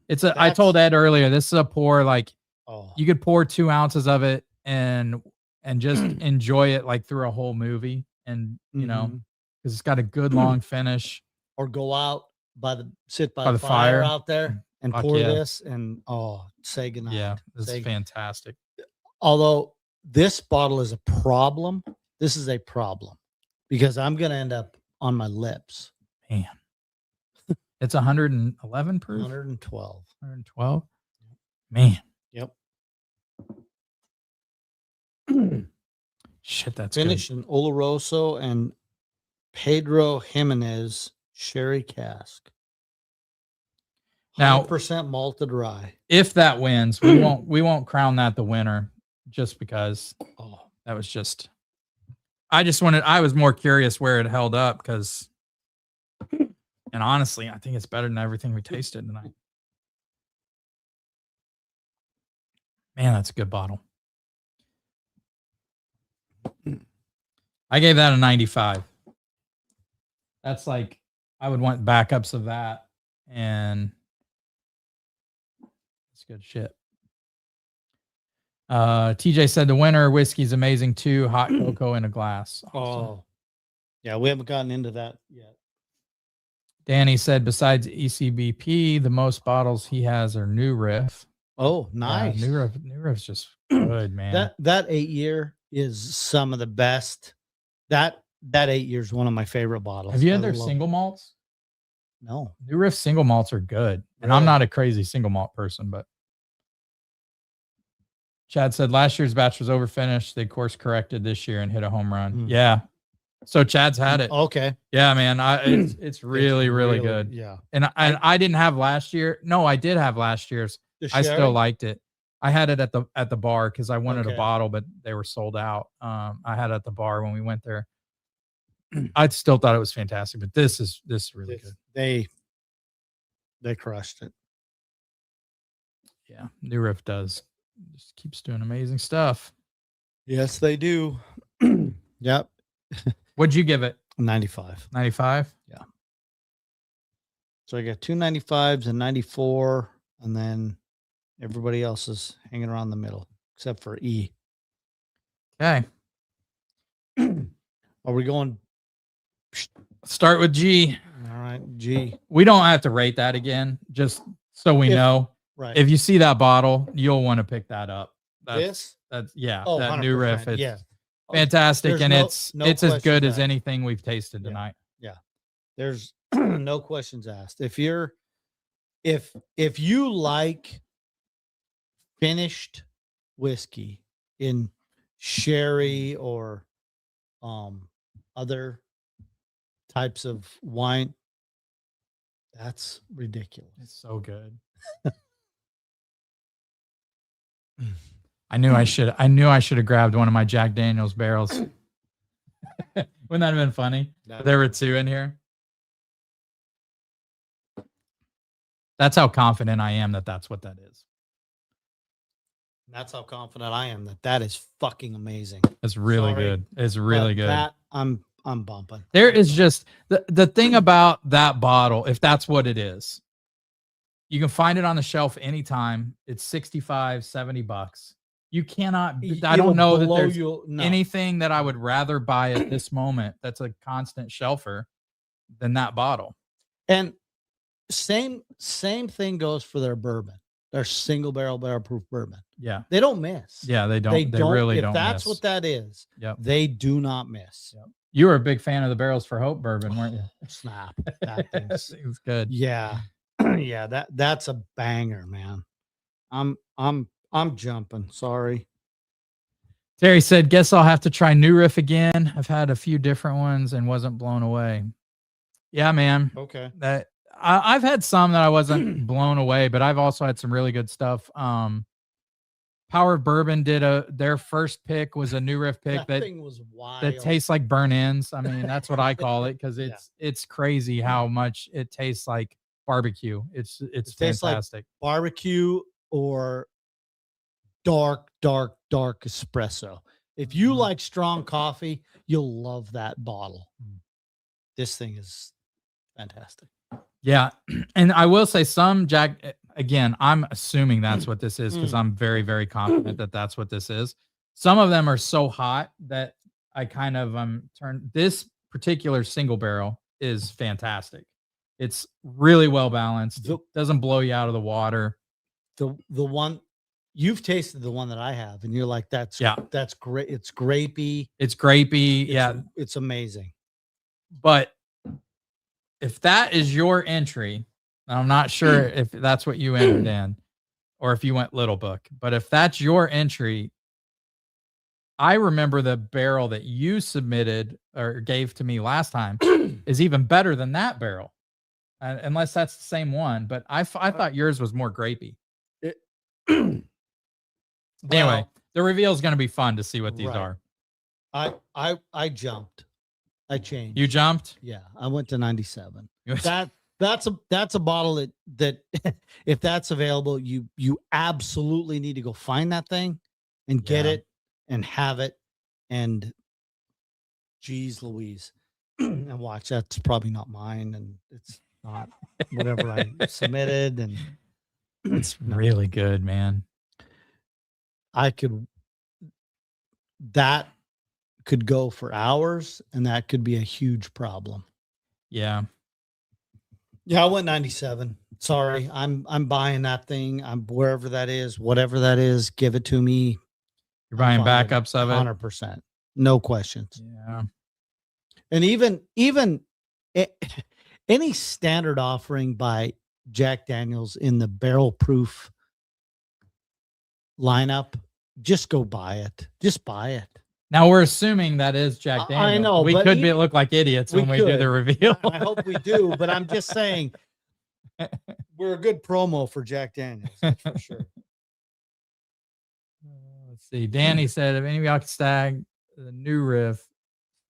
It's a. I told Ed earlier. This is a pour. Like Oh, you could pour 2 ounces of it and just enjoy it like through a whole movie, and you know, mhm. because it's got a good long finish. Or go out sit by By the the fire fire. out there and Fuck pour yeah. this and say goodnight. Yeah, this Say is fantastic. Although this bottle is a problem, this is a problem because I'm gonna end up on my lips. Man, it's 111 proof. 112. 112. Man, Yep. shit, that's Finished good. in Oloroso and Pedro Jimenez sherry cask. Now- 100% malted rye. If that wins, we won't crown that the winner just because Oh, that was just. I was more curious where it held up because, and honestly, I think it's better than everything we tasted tonight. Man, that's a good bottle. I gave that a 95. That's like, I would want backups of that, and it's good shit. TJ said the winter whiskey's amazing too. Hot cocoa in a glass. Awesome. oh, yeah. We haven't gotten into that yet. Danny said besides ECBP, the most bottles he has are New Riff. Oh, nice. New Riff's just good, man. That 8-year is some of the best. That 8-year is one of my favorite bottles. Have you had I their love- single malts? No. New Riff single malts are good. And I'm Really? not a crazy single malt person, but Chad said last year's batch was overfinished. They course corrected this year and hit a home run. Mm. Yeah. So Chad's had it. Okay. Yeah, man. It's really, really good. Yeah. And I didn't have last year. No, I did have last year's. The I still sherry? liked it. I had it at the bar because I wanted Okay. a bottle, but they were sold out. I had it at the bar when we went there. I still thought it was fantastic, but this is really good. They crushed it. Yeah, New Riff just keeps doing amazing stuff. Yes, they do. Yep. What'd you give it? 95. 95? So I got 2 95s and 94, and then everybody else is hanging around the middle except for E. Okay. Are we going? Start with G. All right, G. We don't have to rate that again, just so we know. Right. If you see that bottle, you'll want to pick that up. This? That's yeah, Oh, that New Riff. 100%, It's yeah. fantastic, There's and no- it's no as good question as that. anything we've tasted Yeah. tonight. There's no questions asked. If you like finished whiskey in sherry or other types of wine, that's ridiculous. It's so good. I knew I should have grabbed one of my Jack Daniel's barrels. Wouldn't that have been funny? There were 2 in here. That's how confident I am that that's what that is. That's how confident I am that is fucking amazing. It's really Sorry, good. It's really But good. That I'm bumping. There is just the thing about that bottle, if that's what it is, you can find it on the shelf anytime. It's $65-$70. You cannot, I don't know that there's anything that I would rather buy at this moment that's a constant shelfer than that bottle. And same thing goes for their bourbon. Their single barrel proof bourbon. Yeah. They don't miss. Yeah, they don't. They really don't. If that's miss. what that is, Yep. they do not miss. Yep. You were a big fan of the Barrels for Hope bourbon, weren't you? Snap. That thing's, It was good. yeah. Yeah, that's a banger, man. I'm jumping. Sorry. Terry said, guess I'll have to try New Riff again. I've had a few different ones and wasn't blown away. Yeah, man. Okay. That I've had some that I wasn't blown away, but I've also had some really good stuff. Power of Bourbon did their first pick was a New Riff pick That thing was wild. that tastes like burn ends. I mean, that's what I call it because it's crazy how much it tastes like barbecue. It's tastes like fantastic. barbecue or dark espresso. If you like strong coffee, you'll love that bottle. This thing is fantastic. Yeah. And I will say some Jack, again, I'm assuming that's what this is because I'm very, very confident that that's what this is. Some of them are so hot that I kind of turned. This particular single barrel is fantastic. It's really well balanced. It doesn't blow you out of the water. The one you've tasted the one that I have, and you're like, that's great. It's grapey. It's grapey. It's amazing. But if that is your entry, I'm not sure if that's what you entered in or if you went Little Book, but if that's your entry, I remember the barrel that you submitted or gave to me last time is even better than that barrel. Unless that's the same one, but I thought yours was more grapey. Anyway, the reveal is going to be fun to see what these are. I jumped. I changed. You jumped? Yeah, I went to 97. That's a bottle that if that's available, you absolutely need to go find that thing and get it and have it. And geez Louise, and watch. That's probably not mine, and it's not whatever I submitted, and it's really good, man. That could go for hours, and that could be a huge problem. Yeah, I went 97. Sorry, I'm buying that thing. I'm wherever that is, whatever that is, give it to me. You're buying backups of it, 100%, no questions. Yeah, and even any standard offering by Jack Daniels in the barrel proof lineup, just go buy it. Just buy it. Now we're assuming that is Jack Daniels. I know. We could look like idiots when we do the reveal. I hope we do, but I'm just saying we're a good promo for Jack Daniels, that's for sure. Let's see. Danny said, if any of y'all can stag the new riff,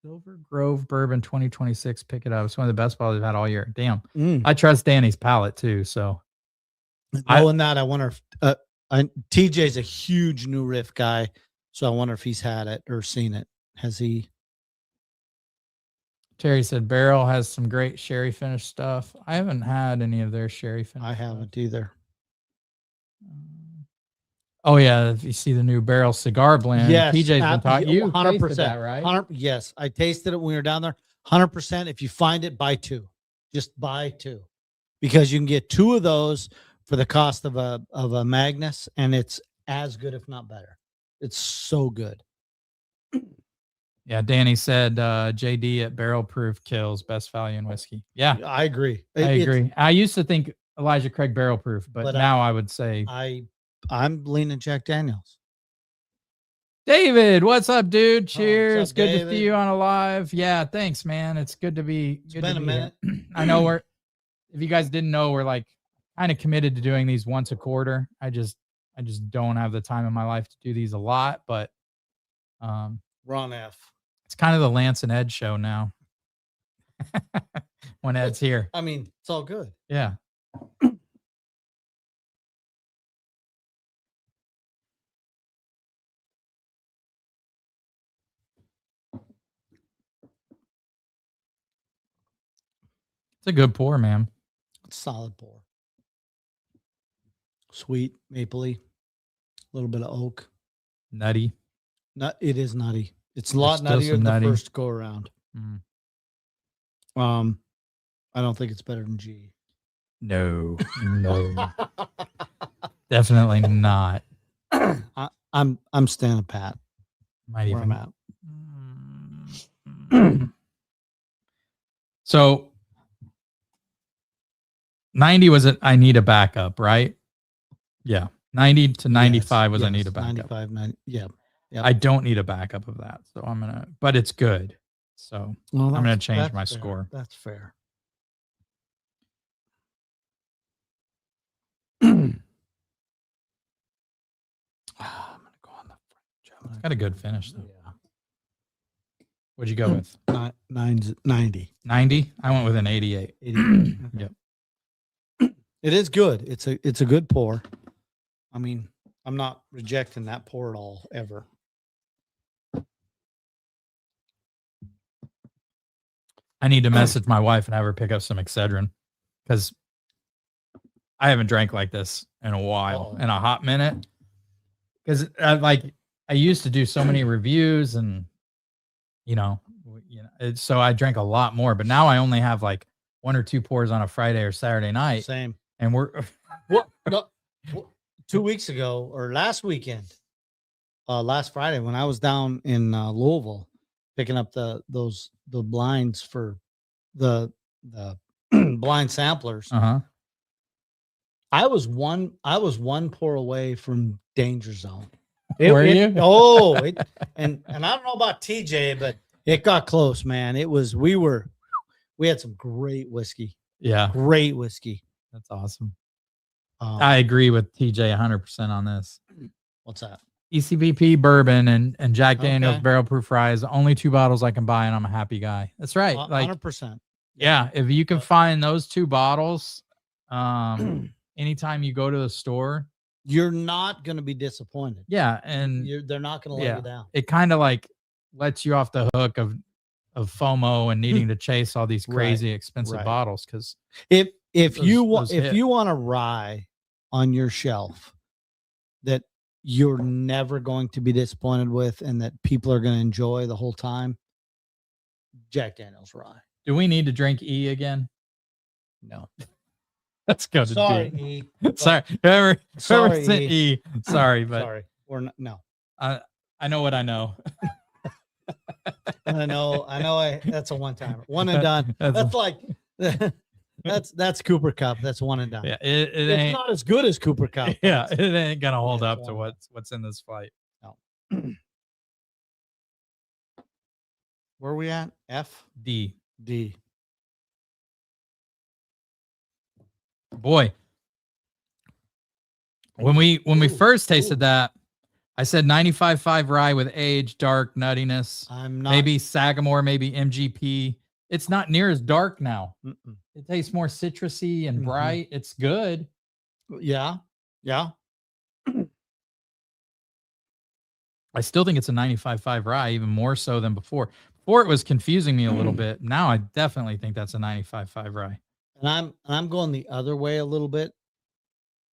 Silver Grove Bourbon 2026, pick it up. It's one of the best bottles we've had all year. Damn. I trust Danny's palate too. So knowing that, I wonder if TJ's a huge new riff guy. So I wonder if he's had it or seen it. Has he? Terry said Barrel has some great sherry finish stuff. I haven't had any of their sherry finish. I haven't either. Oh yeah, if you see the new Barrel cigar blend, yes, TJ's been talking. You 100%, that, right? 100%, yes, I tasted it when we were down there. 100%. If you find it, buy two. Just buy two, because you can get two of those for the cost of a Magnus, and it's as good, if not better. It's so good. Yeah, Danny said JD at Barrel Proof kills, best value in whiskey. Yeah, I agree. I agree. I used to think Elijah Craig Barrel Proof, but now I would say I'm leaning Jack Daniels. David, what's up, dude? Cheers. What's up, good David? to see you on a live. Yeah, thanks, man. It's good to be. It's been a minute. I know if you guys didn't know, we're like kind of committed to doing these once a quarter. I just don't have the time in my life to do these a lot, but Ron F. It's kind of the Lance and Ed show now. When Ed's here. I mean, it's all good. Yeah. It's a good pour, man. It's solid pour. Sweet, mapley, a little bit of oak. Nutty. It is nutty. It's a lot nuttier than the first go around. I don't think it's better than G. No. Definitely not. I'm standing pat. Might where even I'm at. So 90 was it? I need a backup, right? Yeah. 90 to 95 was I need a backup. 95, 90. Yeah. I don't need a backup of that. So but it's good. So I'm going to change my score. That's fair. I'm going to go on the French. It's got a good finish though. Yeah. What'd you go with? 90. 90? I went with an 88. 88. Yep. It is good. It's a good pour. I mean, I'm not rejecting that pour at all, ever. I need to message my wife and have her pick up some Excedrin because I haven't drank like this in a while, Uh-oh. in a hot minute. Because I used to do so many reviews and so I drank a lot more, but now I only have like 1 or 2 pours on a Friday or Saturday night. Same. And we're What? No, 2 weeks ago or last weekend, last Friday when I was down in Louisville picking up the blinds for the blind samplers. uh-huh. I was one pour away from danger zone. Were you? And I don't know about TJ, but it got close, man. We had some great whiskey. Yeah. Great whiskey. That's awesome. I agree with TJ 100% on this. What's that? ECVP bourbon and Jack Daniel's Okay. barrel proof rye is the only 2 bottles I can buy, and I'm a happy guy. That's right. Like 100%. yeah, if you can find those 2 bottles, anytime you go to the store, You're not going to be disappointed. yeah, and They're not going to let you down. it kind of like lets you off the hook of FOMO and needing to chase all these crazy expensive right. bottles. Because if you those hit. want a rye on your shelf that you're never going to be disappointed with and that people are going to enjoy the whole time, Jack Daniel's rye. Do we need to drink E again? No. Let's go to Sorry, D. E. Sorry, whoever Sorry, sent E. E. Sorry, but Sorry. We're not, no. I know what I know. I know. That's a one timer. One and done. That's like that's Cooper Cup. That's one and done. Yeah, it It's ain't. not as good as Cooper Cup. Yeah, it ain't gonna hold Yeah, up it's to one what's in this fight. No. Where are we at? F? D. D. Boy, when we first tasted that, I said 95.5 rye with age, dark nuttiness. I'm not. Maybe Sagamore, maybe MGP. It's not near as dark now. Mm-mm. It tastes more citrusy and bright. It's good. Yeah. Yeah. I still think it's a 95.5 rye, even more so than before. Before it was confusing me a little bit. Now I definitely think that's a 95.5 rye. And I'm going the other way a little bit.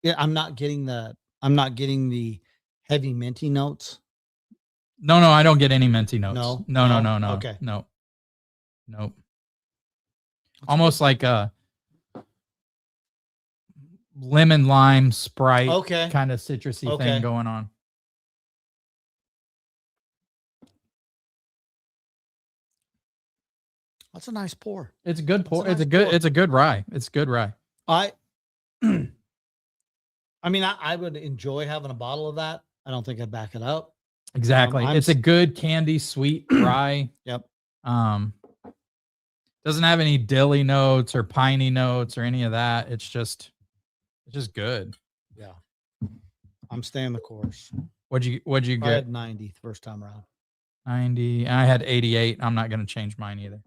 Yeah, I'm not getting the heavy minty notes. No, I don't get any minty notes. No. Okay. No. Nope. Almost like a lemon lime Sprite kind of citrusy thing going on. That's a nice pour. It's a good pour. It's a good rye. It's good rye. I mean, I would enjoy having a bottle of that. I don't think I'd back it up. Exactly. It's a good candy sweet rye. Yep. Doesn't have any dilly notes or piney notes or any of that. It's just good. Yeah. I'm staying the course. What'd you I get? had 90 first time around. 90. I had 88. I'm not going to change mine either.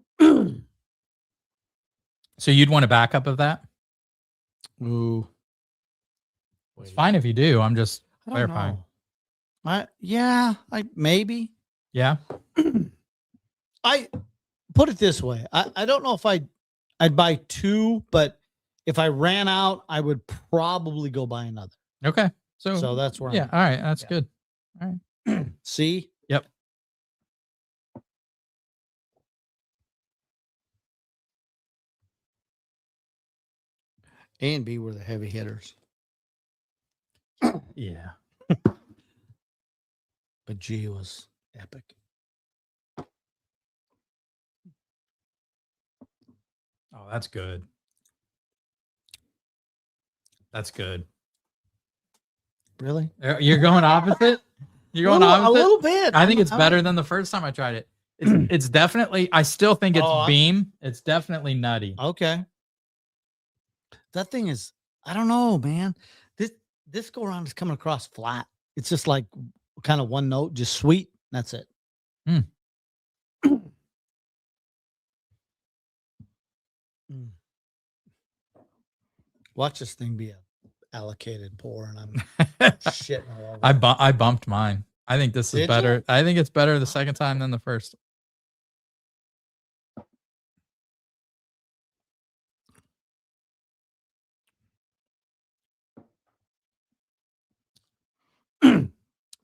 So you'd want a backup of that? Ooh. It's fine if you do. I'm just clarifying. Maybe. Yeah. I put it this way. I don't know if I'd buy 2, but if I ran out, I would probably go buy another. Okay. So that's where all right. That's good. All right. See? Yep. A and B were the heavy hitters. Yeah. But G was epic. Oh, that's good. That's good. Really? You're going opposite? You're going opposite? A little bit. I think it's better than the first time I tried it. It's definitely, I still think it's beam. It's definitely nutty. Okay. That thing is, I don't know, man. This go around is coming across flat. It's just like kind of one note, just sweet. That's it. Watch this thing be a allocated pour, and I'm shitting all over. I bumped mine. I think this is better. I think it's better the second time than the first.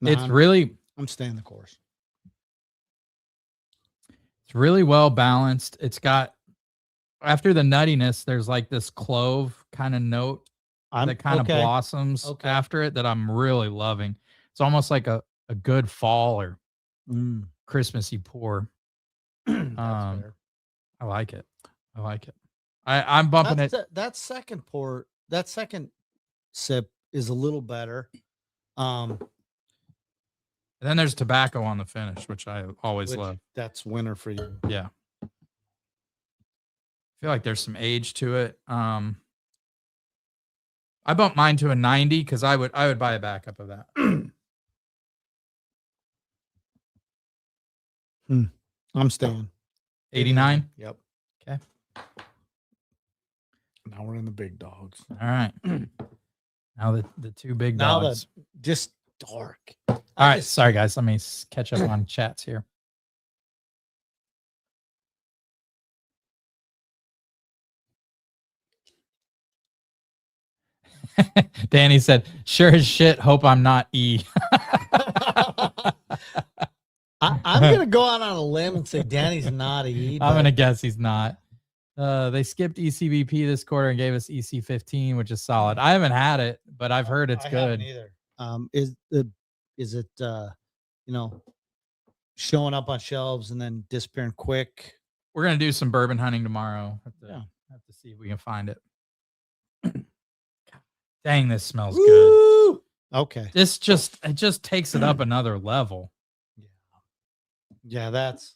No, It's really I'm staying the course. It's really well balanced. It's got, after the nuttiness, there's like this clove kind of note that kind of blossoms after it that I'm really loving. It's almost like a good fall or Christmassy pour. That's fair. I like it. I like it. I'm bumping it. That second pour, that second sip is a little better. And then there's tobacco on the finish, which I always love. That's winter for you. Yeah. I feel like there's some age to it. I bumped mine to a 90 because I would buy a backup of that. I'm staying 89. Yep. Okay. Now we're in the big dogs. All right. Now the two big dogs. Now just dark. All right. Sorry, guys. Let me catch up on chats here. Danny said, sure as shit, hope I'm not E. I'm going to go out on a limb and say Danny's not E. I'm going to guess he's not. They skipped ECBP this quarter and gave us EC15, which is solid. I haven't had it, but I've heard it's good. Either. Is it showing up on shelves and then disappearing quick? We're gonna do some bourbon hunting tomorrow. Have to see if we can find it. Dang, this smells good. Okay. It just takes it up another level. Yeah, that's.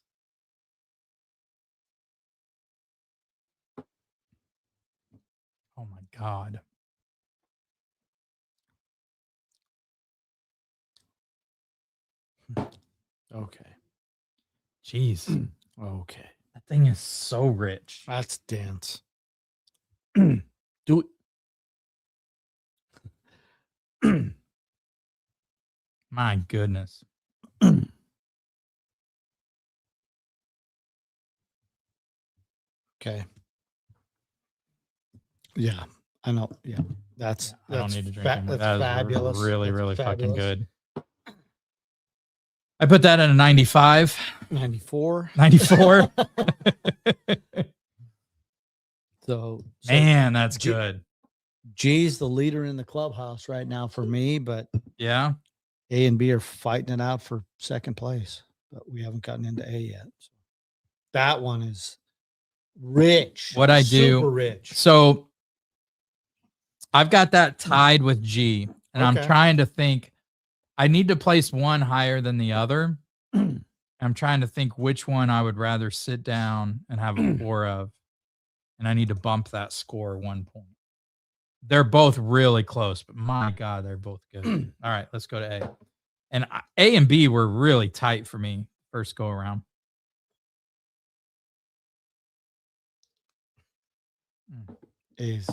Oh my God. Okay. Jeez. Okay. That thing is so rich. That's dense. Do it. My goodness. Okay. Yeah, I know. Yeah, I don't need to drink anymore. That is fabulous. Really, really fucking good. I put that at a 95. 94. 94. So man, that's good. G's the leader in the clubhouse right now for me, but yeah, A and B are fighting it out for second place, but we haven't gotten into A yet. So that one is rich. What I do, super rich. So I've got that tied with G, and I'm trying to think. I need to place one higher than the other. I'm trying to think which one I would rather sit down and have a pour of, and I need to bump that score 1 point. They're both really close, but my God, they're both good. All right, let's go to A. And A and B were really tight for me first go around. A's.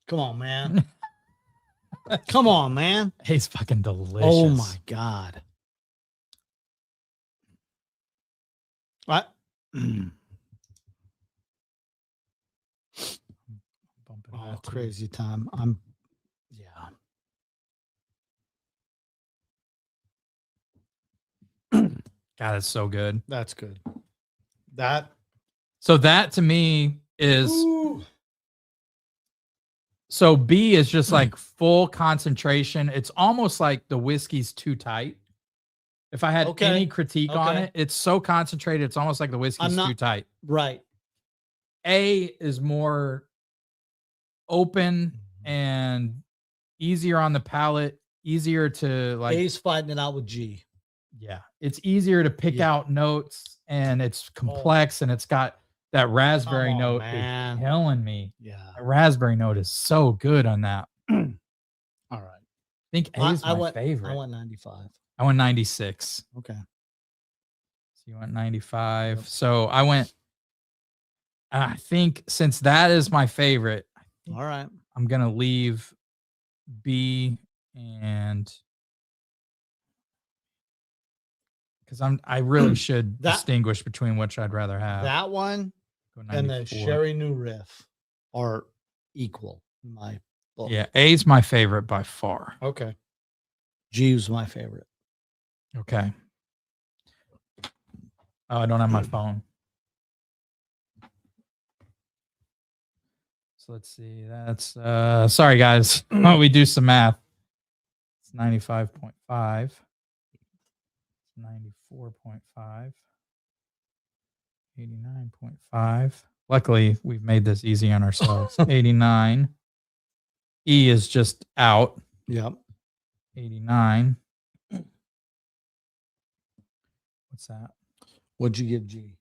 Come on, man. Come on, man. A's fucking delicious. Oh my God. What? Oh, crazy time. God, it's so good. That's good. So that to me is. Ooh. So B is just like full concentration. It's almost like the whiskey's too tight. If I had any critique on it, it's so concentrated. It's almost like the whiskey's too tight. Right. A is more open and easier on the palate, easier to like. A's fighting it out with G. Yeah. It's easier to pick out notes, and it's complex, and it's got that raspberry note is killing me. Yeah. The raspberry note is so good on that. All right. I think A is my favorite. I went 95. I went 96. Okay. So you went 95. Yep. So I went, I think since that is my favorite, all right, I'm going to leave B and because I really should distinguish between which I'd rather have. That one go and 94. the Sherry New Riff are equal in my book. Yeah, A's my favorite by far. Okay. G was my favorite. Okay. Oh, I don't have my phone. So let's see. That's sorry guys. Why don't we do some math? It's 95.5. 94.5. 89.5. Luckily, we've made this easy on ourselves. 89. E is just out. Yep. 89. What's that? What'd you give G?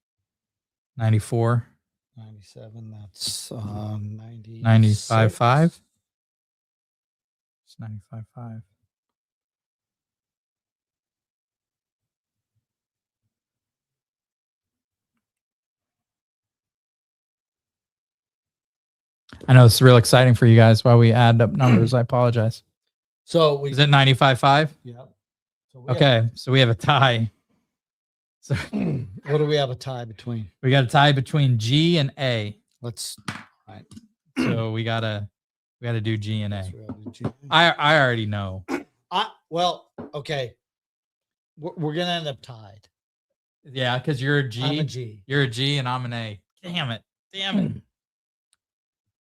94. 97. That's 90. 95.5. It's 95.5. I know it's real exciting for you guys while we add up numbers. I apologize. So we Is it 95.5? Yep. So Okay, so we have a tie. So what do we have a tie between? we got a tie between G and A. Let's right. So we gotta do G and A. Let's really do G. I already know. Well, okay. We're gonna end up tied. Yeah, because you're a I'm G. a G. You're a G and I'm an A. Damn it.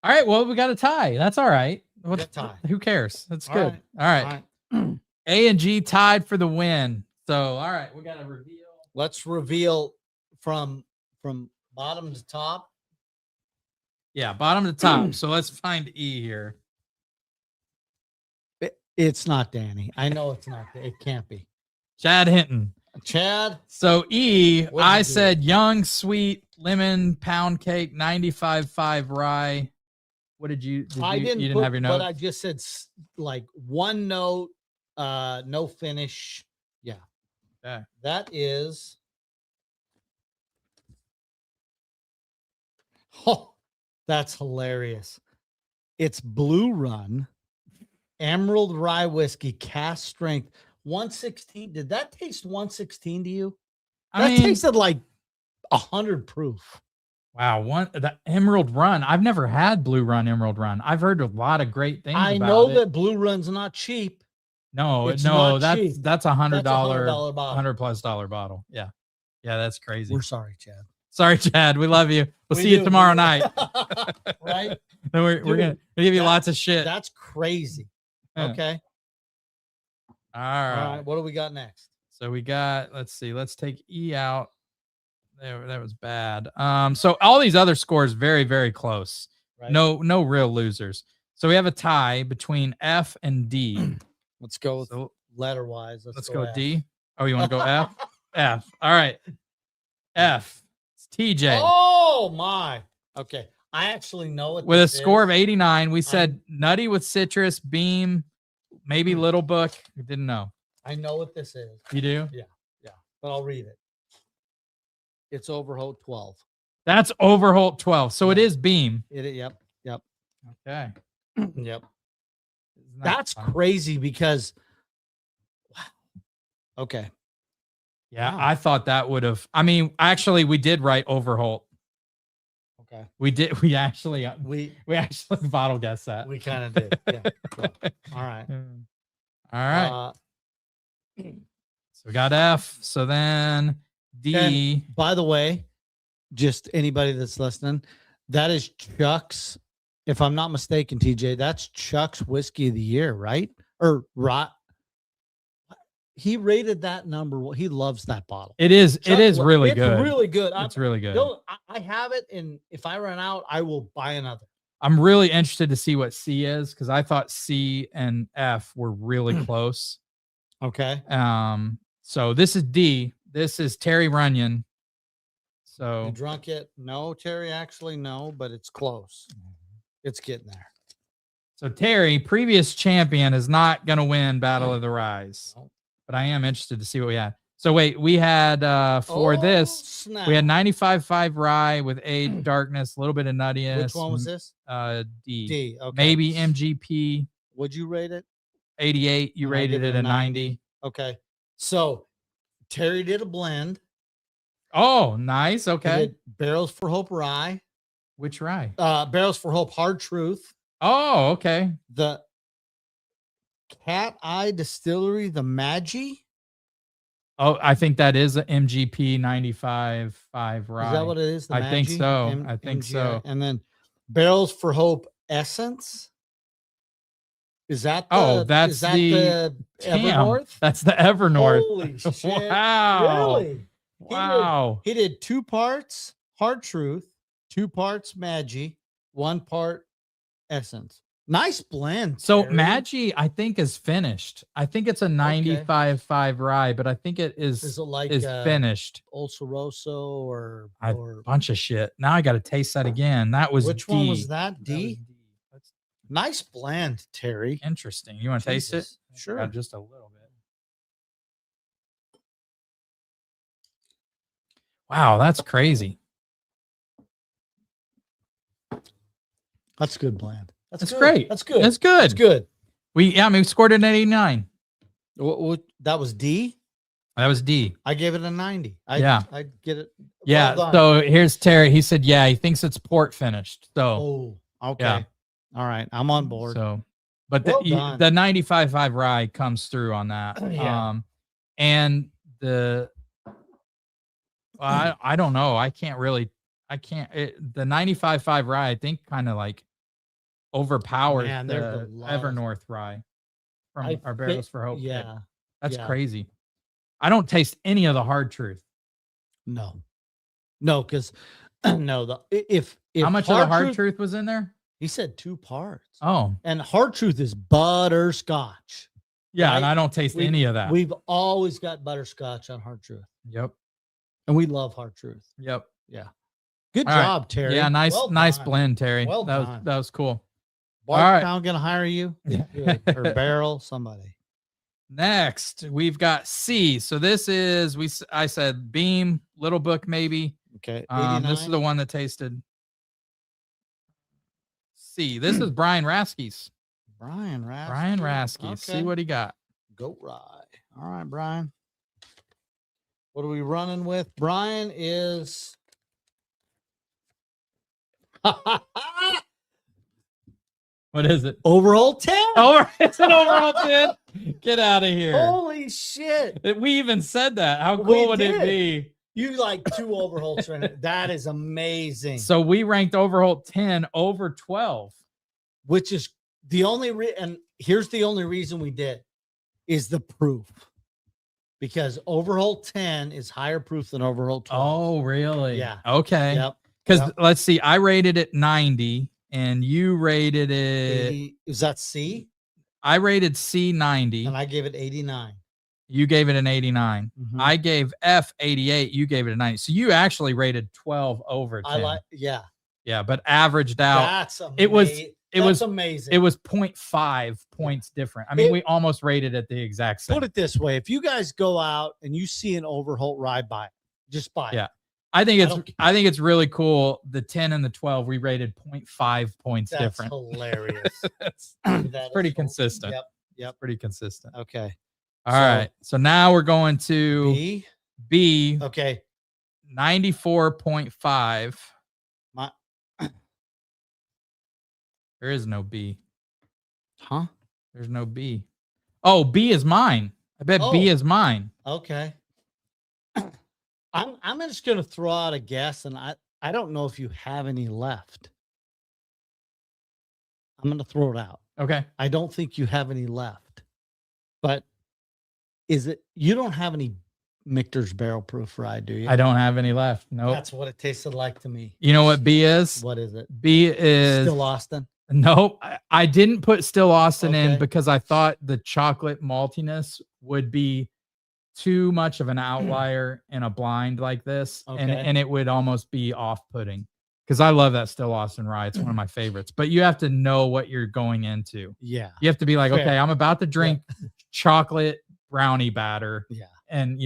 All right, well, we got a tie. That's all right. Got a tie. Who cares? That's All good. right. All right. A and G tied for the win. So, all right, we got to reveal. Let's reveal from bottom to top. Yeah, bottom to top. So let's find E here. It's not Danny. I know it's not. It can't be. Chad Hinton. Chad. So E, What'd you I do? said young, sweet, lemon, pound cake, 95.5 rye. What did you, I didn't. you didn't have your notes? But I just said like one note, no finish. Yeah. Okay. That is. Oh, that's hilarious. It's Blue Run, Emerald Rye Whiskey, cast strength, 116. Did that taste 116 to you? That tasted like 100 proof. Wow, the Emerald Run. I've never had Blue Run Emerald Run. I've heard a lot of great things. I about know it. that Blue Run's not cheap. No, It's no, not cheap. that's $100 bottle. $100+ bottle. Yeah, that's crazy. We're sorry, Chad. Sorry, Chad. We love you. We'll We see you do, tomorrow we do. night. Right? Then we're Dude, gonna give you that- lots of shit. That's crazy. Yeah. Okay. All All right. right. What do we got next? So we got. Let's see. Let's take E out. There, that was bad. So all these other scores very, very close. Right. No real losers. So we have a tie between F and D. Let's go with So letter wise. let's go F. D. Oh, you want to go F? F. All right. F. It's TJ. Oh my. Okay. I actually know it With a score of 89. We said nutty with citrus, beam, maybe little book. We didn't know. I know what this is, You do? but I'll read it. It's Overholt 12. That's Overholt 12. So it Yeah. is beam. Yep. Okay. Yep. Isn't that That's fun? crazy because wow. Okay. Yeah, Wow. I thought that would have. I mean, actually, we did write Overholt. Okay. We did. We actually We bottle guessed that. we kind of did. Yeah. All right. All right. Uh, So we got F. So then D. by the way, just anybody that's listening, that is Chuck's. If I'm not mistaken, TJ, that's Chuck's whiskey of the year, right? Or right? He rated that number. He loves that bottle. It is. Chuck, It is really it's good. Really good. It's really good. I have it, and if I run out, I will buy another. I'm really interested to see what C is because I thought C and F were really close. Okay. So this is D. This is Terry Runyon. You So drunk it? No, Terry. Actually, no, but it's close. It's getting there. So Terry, previous champion, is not going to win Battle of the Rise, No. but I am interested to see what we had. So wait, we had for Oh, this, snap. we had 95.5 rye with age darkness, a little bit of nuttiness. Which one was this? D. D. Okay. Maybe MGP Would you rate it? 88. You And I rated give it a 90. Okay. So Terry did a blend. Oh, nice. He Okay. did Barrels for Hope Rye. Which rye? Barrels for Hope Hard Truth. Oh, okay. The Cat Eye Distillery, the Maggi. Oh, I think that is a MGP 95.5 rye. Is that what it is? The I think Maggi? so. I think MGI. so. And then Barrels for Hope Essence. Is that the, Oh, that's is that the Damn, Evernorth? that's the Evernorth. Holy shit. Wow. Really? Wow. He did 2 parts Hard Truth, 2 parts Maggi, 1 part Essence. Nice blend. So Terry. Maggi, I think, is finished. I think it's a 95.5 rye, but I think it Is it like finished. Oloroso or A bunch of shit. Now I got to taste that again. That was which D. one was that? That D? was D. That's Nice blend, Terry. interesting. You want to taste it? Jesus. Sure. Just a little bit. Wow, that's crazy. That's a good blend. That's good. great. That's good. That's good. That's good. We scored it at 89. What, that was D? That was D. I gave it a 90. I get it. Yeah. Well done. So here's Terry. He said, yeah, he thinks it's port finished. So okay. Yeah. All right. I'm on board. So, but Well the done. 95.5 rye comes through on that. Yeah. And the I don't know. The 95.5 rye, I think, kind of like overpowers Man, the there's a lot of- Evernorth rye from I our Barrels for Hope. Yeah. That's yeah. crazy. I don't taste any of the Hard Truth. No, because no, if How much of the Hard Truth was in there? He said 2 parts. Oh, And Hard Truth is butterscotch. yeah. Right? And I don't taste any of that. We've always got butterscotch on Hard Truth. Yep. And we love Hard Truth. Yep. Yeah. Good All right. job, Terry. Yeah. Nice Well done. blend, Terry. Well that done. was cool. Bartown gonna hire you? Yeah. Good. Or Barrel, somebody. Next, we've got C. So this is I said Beam, Little Book, maybe. Okay. This is the one that tasted C. This is Brian Rasky's. Brian Rasky. Brian Rasky. See Okay. what he got. Goat rye. All right, Brian. What are we running with? Brian is What is it? overall 10. It's an overall 10. Get out of here. Holy shit. We even said that. How We cool would it did. be? You like 2 overholts in it. That is amazing. So we ranked Overholt 10 over 12. Which is the only and here's the only reason we did is the proof. Because Overholt 10 is higher proof than Overholt 12. Oh, really? Yeah. Okay. Yep. Because Yep. let's see, I rated it 90 and you rated it. 80, is that C? I rated C 90. And I gave it 89. You gave it an 89. Mhm. I gave F 88. You gave it a 90. So you actually rated 12 over 10. Yeah. Yeah, but averaged out. That's amazing. It was amazing. It was 0.5 points different. I mean, we almost rated it the exact same. Put it this way: if you guys go out and you see an Overholt rye, buy it. Just buy it. Yeah. I think it's really cool. The 10 and the 12, we rated 0.5 points That's different. hilarious. It's That pretty is consistent. Yep. Pretty consistent. Okay. All right. So now we're going to B. B Okay. 94.5. My. There is no B. Huh? There's no B. Oh, B is mine. I bet B is mine. Okay. I'm just gonna throw out a guess, and I don't know if you have any left. I'm gonna throw it out. Okay. I don't think you have any left. But is it you don't have any Michter's barrel proof rye, do you? I don't have any left. Nope. That's what it tasted like to me. You know what B is? What is it? B is Still Austin. Nope. I didn't put Still Austin in Okay. because I thought the chocolate maltiness would be too much of an outlier in a blind like this. Okay. And it would almost be off-putting. Because I love that Still Austin rye. It's one of my favorites. But you have to know what you're going into. Yeah. You have to be like, Fair. okay, I'm about to drink chocolate brownie batter. Yeah. And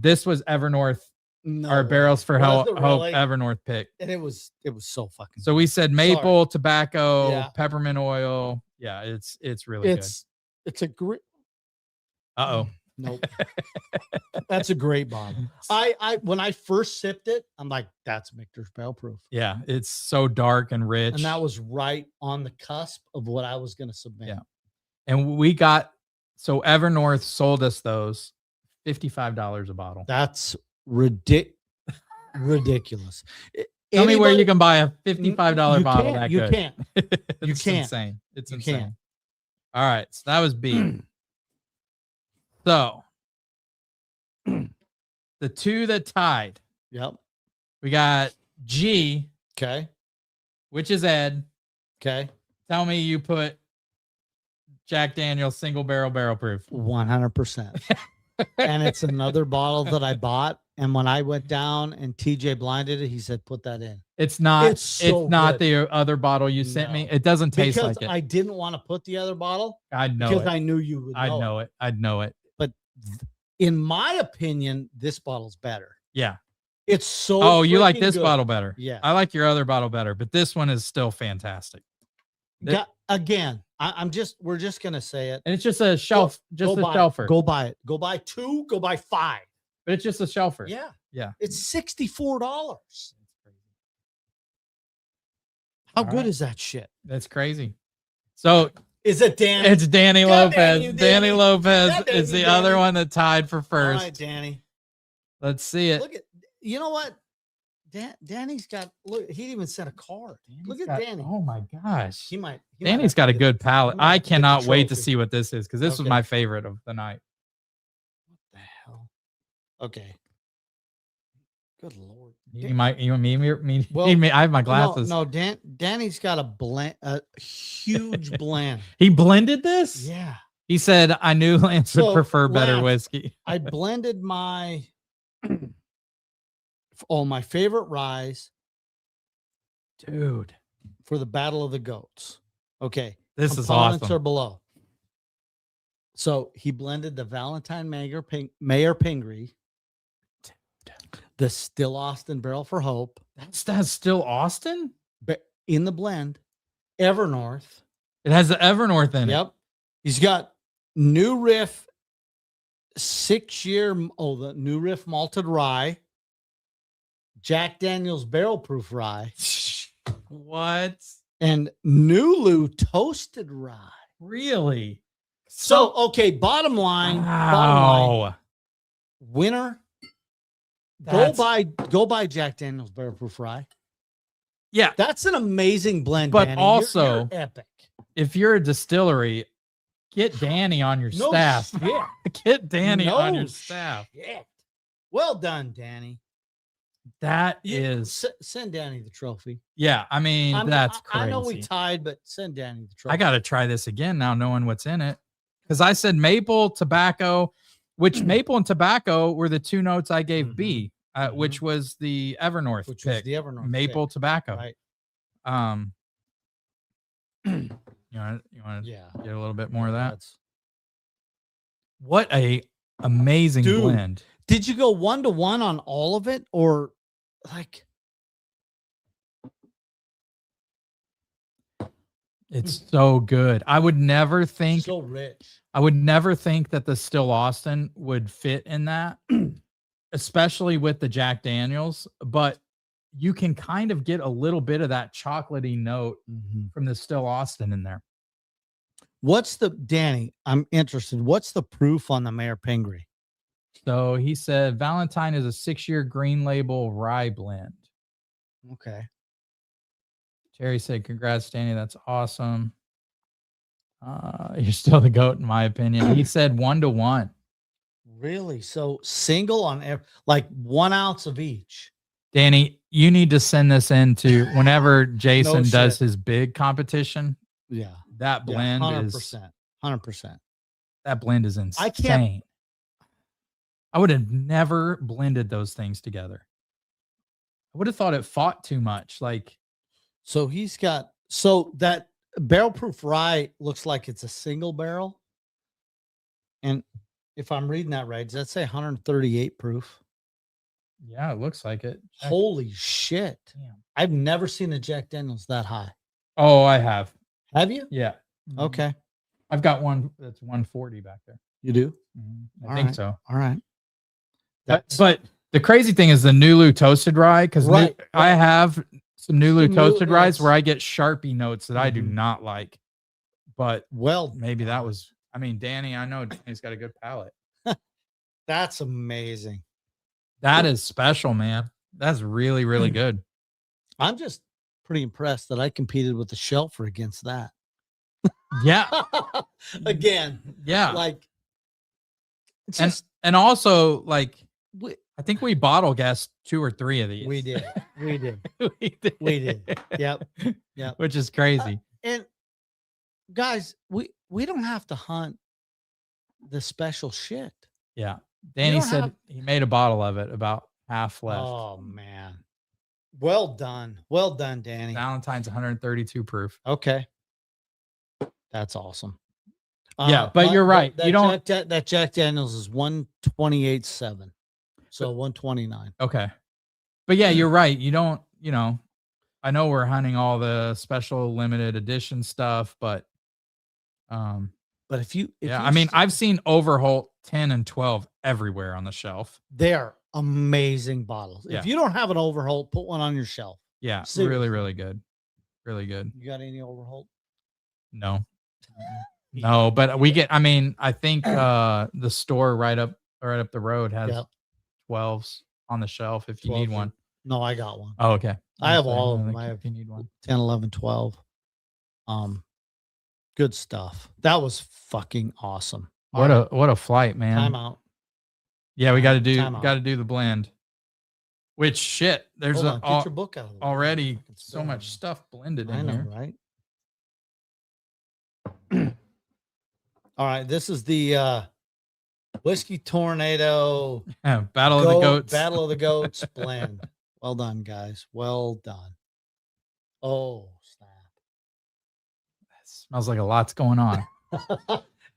this was Evernorth, No our way. Barrels for Was Hope it really? Evernorth pick. And it was so fucking So we said maple, tobacco, Yeah. peppermint oil. Yeah, it's really good. it's a great Uh-oh. Nope. That's a great bottle. When I first sipped it, I'm like, that's Michter's Barrel Proof. Yeah, it's so dark and rich. And that was right on the cusp of what I was going to submit. Yeah. And we got, so Evernorth sold us those $55 a bottle. That's ridiculous. Tell me where you can buy a $55 bottle can't, that you good. can't. You It's can't. insane. It's You insane. can't. All right. So that was B. So the two that tied, Yep. we got G, Okay. which is Ed. Okay. Tell me you put Jack Daniel's single barrel proof. 100%. And it's another bottle that I bought. And when I went down and TJ blinded it, he said, put that in. It's not, It's so not good. the other bottle you sent me. No. It doesn't taste Because like it. I didn't want to put the other bottle I'd know because it. I knew you would I'd know it. I'd know it. But in my opinion, this bottle's better. Yeah. It's so Oh, you like freaking this good. bottle better? Yeah. I like your other bottle better, but this one is still fantastic. Again, we're just gonna say it. And it's just a shelf, just a shelfer. Go buy it. Go buy 2, go buy 5. But it's just a shelfer. Yeah. Yeah. It's $64. How good is that shit? That's crazy. So Is it Danny? it's Danny God Lopez. damn you, Danny Danny. Lopez God damn is you, the other Danny. one that tied for All first. right, Danny. Let's see it. Look at, you know what? Danny's got, look, he even sent a card. Look at Danny. Oh my gosh. He might Danny's have got to a get- good palate. might I have to get the cannot wait to trophy. see what this is because this was Okay. my favorite of the night. What the hell? Okay. Good Lord. You might, you want me, Well, need me? I have my glasses. No, Danny's got a huge blend. He blended this? Yeah. He said, I knew Lance would So, prefer better Lance, whiskey. I blended my my favorite ryes Dude, for the Battle of the Goats. Okay. this is Components awesome. are below. So he blended the Valentine Mayer Pingree, the Still Austin Barrel for Hope, That's still Austin? but in the blend, Evernorth. It has the Evernorth in it. Yep. He's got New Riff 6-year, the New Riff malted rye, Jack Daniel's Barrel Proof rye, What? and Nulu toasted rye. Really? So, okay, bottom line, Wow. winner. That's- Go buy Jack Daniel's Barrel Proof rye. Yeah. That's an amazing blend. But Danny. also- you're epic. If you're a distillery, get Danny on your No staff. shit. Get Danny on No your staff. shit. Well done, Danny. That You- is, send Danny the trophy. yeah. I mean, that's crazy. I know we tied, but send Danny the trophy. I got to try this again now, knowing what's in it. Because I said maple, tobacco, which maple and tobacco were the two notes I gave B, which was the Evernorth which was pick. the Evernorth Maple pick, tobacco. right? You want to Yeah. get a little bit more of that? That's- What a amazing Dude. blend. Did you go 1-to-1 on all of it, or like? It's so good. I would never think So rich. that the Still Austin would fit in that, especially with the Jack Daniels, but you can kind of get a little bit of that chocolatey note from the Still Austin in there. What's the Danny? I'm interested. What's the proof on the Mayer Pingree? So he said Valentine is a 6-year green label rye blend. Okay. Jerry said, congrats, Danny. That's awesome. You're still the GOAT, in my opinion. He said 1-to-1. Really? So single on like 1 ounce of each. Danny, you need to send this in to whenever Jason does shit. his big competition. Yeah. That blend is 100%. that blend is insane. I can't- I would have never blended those things together. I would have thought it fought too much. Like, So he's got, so that barrel proof rye looks like it's a single barrel. And if I'm reading that right, does that say 138 proof? yeah, it looks like it. Check. Holy shit. Damn. I've never seen a Jack Daniels that high. Oh, I have. Have you? Yeah. Okay. I've got one that's 140 back there. You do? I All think right. so. All right. But the crazy thing is the Nulu toasted rye, because Right, I right. have some Nulu Some toasted Nulu, ryes yes. where I get Sharpie notes that I do Mhm. not like. But well, maybe that done. was, I mean, Danny, I know Danny's got a good palate. That's amazing. That is special, man. That's really, really good. I'm just pretty impressed that I competed with the Shelfer against that. Yeah. Again, Yeah. like it's and just and also like we, I think we bottle guessed 2 or 3 of these. we did. We did. we did. We did. Yep. Yep. Which is crazy. And guys, we don't have to hunt the special shit. Yeah. Danny don't said have- he made a bottle of it, about half left. Oh man. Well done. Well done, Danny. Valentine's 132 proof. Okay. That's awesome. Yeah, but you're right. That You don't. that Jack Daniels is 128.7. So 129. Okay. But yeah, you're right. You don't, I know we're hunting all the special limited edition stuff, but But if you I mean, I've seen Overholt 10 and 12 everywhere on the shelf. they're amazing bottles. Yeah. If you don't have an Overholt, put one on your shelf. Yeah, Seriously. really, really good. Really good. You got any Overholt? No. No, but we get, I mean, I think the store right up the road has Yep. 12s on the shelf if you need 12s. one. No, I got one. Oh, okay. I have So, all of them. like, I have if you need one. 10, 11, 12. Good stuff. That was fucking awesome. What a flight, man. Time out. Yeah, we got to Time out. do the blend. Which shit, there's Hold on, get your book out of the way. already Fucking so spill much it. stuff blended I in know, here. right? All right, this is the Whiskey Tornado Yeah, Battle of the Goats. Battle of the Goats blend. Well done, guys. Well done. Oh, snap. Smells like a lot's going on.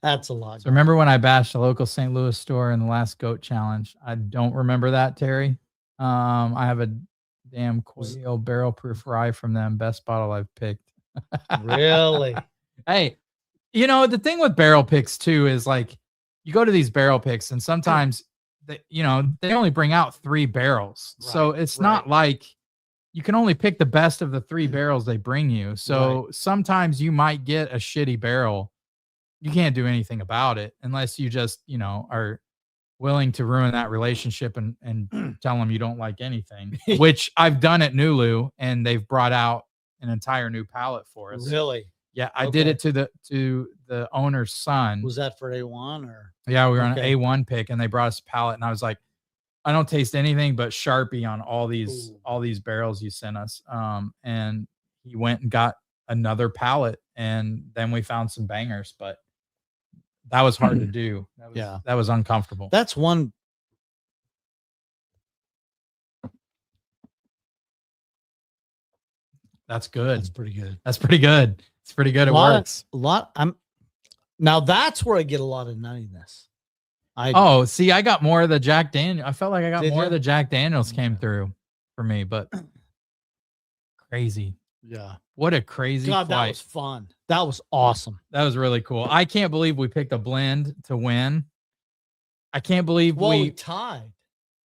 That's a lot. So remember when I bashed the local St. Louis store in the last goat challenge? I don't remember that, Terry. I have a damn Quail barrel proof rye from them. Best bottle I've picked. Really? Hey, the thing with barrel picks too is like you go to these barrel picks and sometimes they only bring out 3 barrels. So it's not like you can only pick the best of the 3 barrels they bring you. So sometimes you might get a shitty barrel. You can't do anything about it unless you just, are willing to ruin that relationship and tell them you don't like anything, which I've done at Nulu, and they've brought out an entire new palette for us. Really? Yeah, I did it to the owner's son. Was that for A1 or? Yeah, we were on an A1 pick, and they brought us a palette, and I was like, I don't taste anything but Sharpie on all these barrels you sent us. And he went and got another palette, and then we found some bangers, but that was hard to do. That was uncomfortable. That's one. That's good. That's pretty good. That's pretty good. It's pretty good. It works. Now that's where I get a lot of nuttiness. See, I got more of the Jack Daniel. I felt like I got more of the Jack Daniels came through for me, but crazy. Yeah. What a crazy flight. That was fun. That was awesome. That was really cool. I can't believe we picked a blend to win. I can't believe we tied.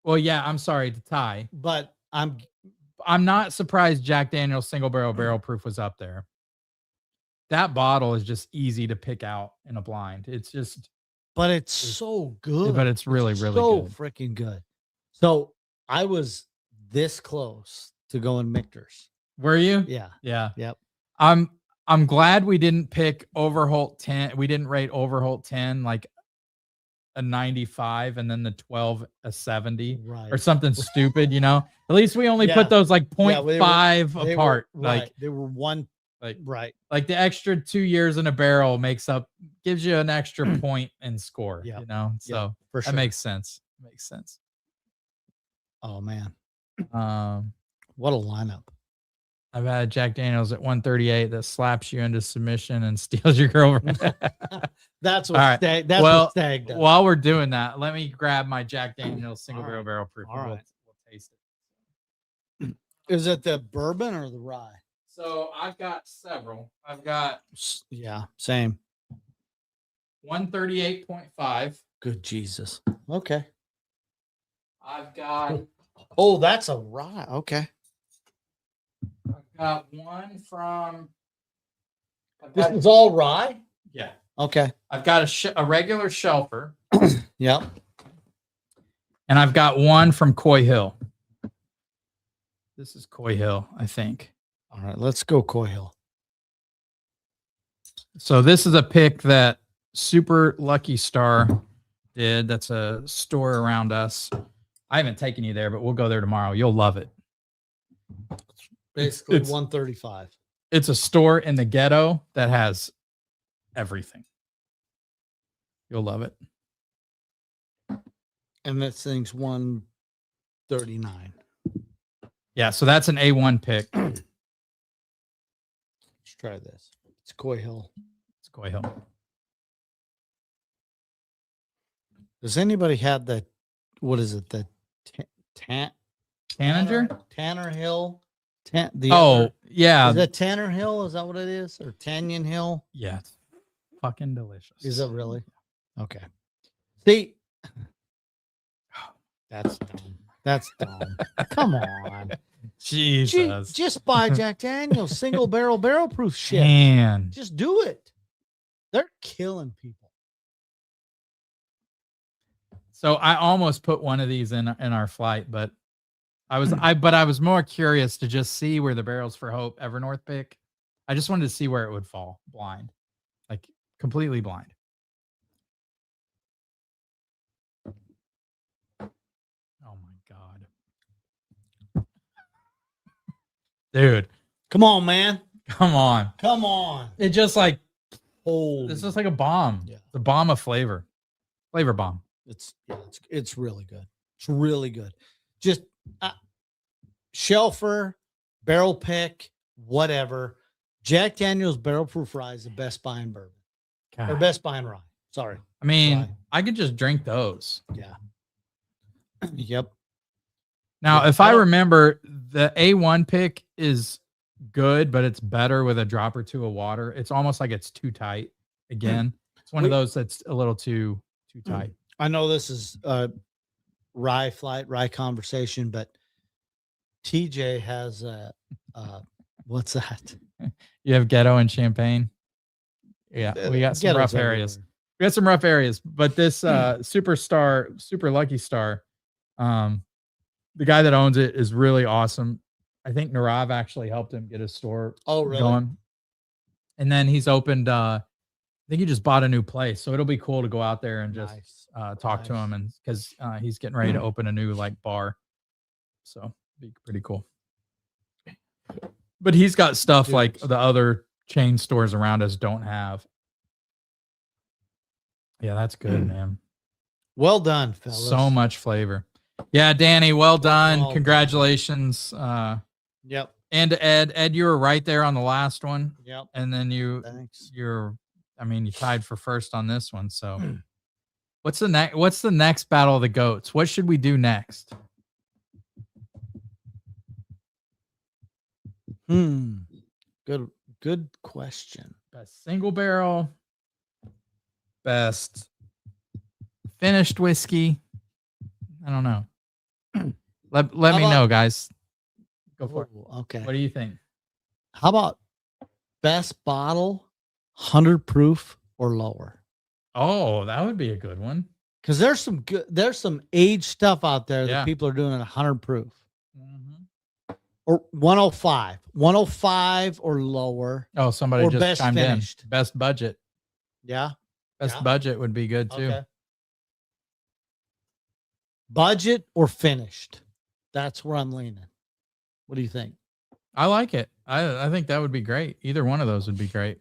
Well, yeah, I'm sorry to tie. But I'm not surprised Jack Daniel's single barrel proof was up there. That bottle is just easy to pick out in a blind. It's just, but it's so good. But it's really, really so good. Freaking good. So I was this close to going Michter's. Were you? Yeah. Yeah. Yep. I'm glad we didn't pick Overholt 10. We didn't rate Overholt 10 like a 95 and then the 12 a 70 or something stupid, At least we only put those like 0.5 apart. They were one. Like the extra 2 years in a barrel gives you an extra point and score, So for sure. That makes sense. Oh man. What a lineup. I've had Jack Daniels at 138 that slaps you into submission and steals your girlfriend. That's what Stag does. While we're doing that, let me grab my Jack Daniels single barrel proof. All right. We'll taste it. Is it the bourbon or the rye? So I've got several. I've got same. 138.5. Good Jesus. Okay. I've got Oh, that's a rye. Okay. one from. I've This got, is all rye? yeah. Okay. I've got a regular shelfer, Yep. and I've got one from Coy Hill. This is Coy Hill, I think. All right, let's go Coy Hill. So this is a pick that Super Lucky Star did. That's a store around us. I haven't taken you there, but we'll go there tomorrow. You'll love it. Basically It's 135. It's a store in the ghetto that has everything. You'll love it. And this thing's 139. Yeah, so that's an A1 pick. Let's try this. It's Coy Hill. It's Coy Hill. Does anybody have that? What is it? The Tanager? Tanner Hill. Yeah. Is that Tanner Hill? Is that what it is? Or Tanyan Hill? Yeah, it's fucking delicious. Is it really? Okay. See, that's dumb. That's dumb. Come on. Jesus. Just buy Jack Daniels single barrel proof shit. Man. Just do it. They're killing people. So I almost put one of these in our flight, but I was more curious to just see where the Barrels for Hope Evernorth pick. I just wanted to see where it would fall blind. Like completely blind. Oh my God. Dude. Come on, man. Come on. Come on. It just like Holy. it's just like a bomb. Yeah. The bomb of flavor. Flavor bomb. It's really good. It's really good. Just shelfer, barrel pick, whatever. Jack Daniels Barrel Proof Rye is the best buying bourbon. God. Or best buying rye. Sorry. I mean, Rye. I could just drink those. Yeah. Yep. Now, Yeah, if I remember, the A1 pick is good, but it's better with a drop or two of water. It's almost like it's too tight. Again, it's one of those that's a little too tight. I know this is rye conversation, but TJ has what's that? You have ghetto and champagne. Yeah, we got some Ghetto's rough everywhere. areas. We got some rough areas, but this Super Lucky Star, the guy that owns it is really awesome. I think Narav actually helped him get his store going. And then he's opened I think he just bought a new place. So it'll be cool to go out there and just talk to him, and because he's getting ready to open a new like bar. So be pretty cool. But he's got stuff like the other chain stores around us don't have. Yeah, that's good, man. Well done, fellas. So much flavor. Yeah, Danny, well done. Well Congratulations. Yep. And Ed. Ed, you were right there on the last one. Yep. And then you tied for first on this one. So what's the next Battle of the Goats? What should we do next? Good question. Best single barrel, best finished whiskey. I don't know. Let me know, guys. Go for it. Okay. What do you think? How about best bottle, 100 proof or lower? Oh, that would be a good one. Because there's some age stuff out there that people are doing at 100 proof. Or 105 or lower. Oh, somebody or just best chimed finished. in. Best budget. Yeah. Best budget would be good too. Okay. Budget or finished? That's where I'm leaning. What do you think? I like it. I think that would be great. Either one of those would be great.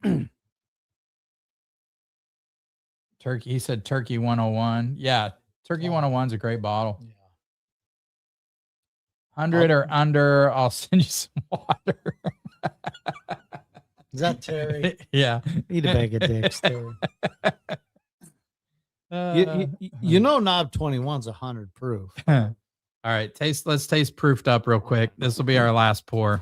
Turkey. He said Turkey 101. Yeah, Turkey 101 is a great bottle. Yeah. 100 or under, I'll send you some water. Is that Terry? Yeah. Eat a bag of dicks, Terry. You know, Knob 21's 100 proof. All right, let's taste proofed up real quick. This will be our last pour.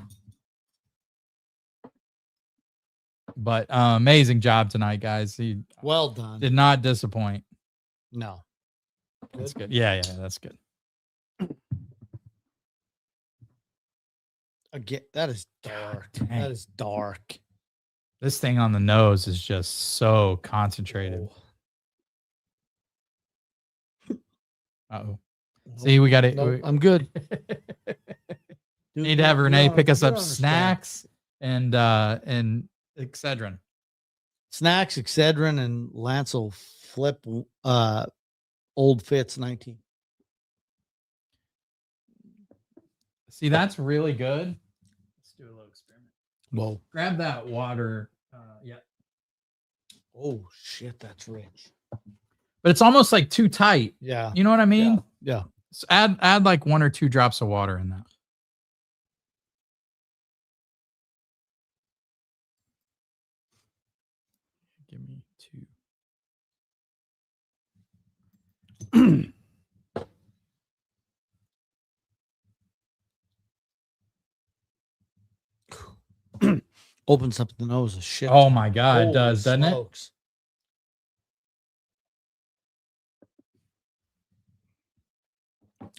But amazing job tonight, guys. He Well done. did not disappoint. No. That's good. Yeah, that's good. Again, that is dark. dang. That is dark. This thing on the nose is just so concentrated. Uh-oh. See, we got it. No, I'm good. Need to have Renee pick us up snacks and Excedrin. Snacks, Excedrin, and Lance will flip old Fitz 19. See, that's really good. Let's do a little experiment. Whoa. Grab that water. Yeah. Oh, shit. That's rich. But it's almost like too tight. Yeah. You know what I mean? Yeah. So add like 1 or 2 drops of water in that. Give me 2. Opens up the nose a shit. Oh my God, it does, doesn't smokes.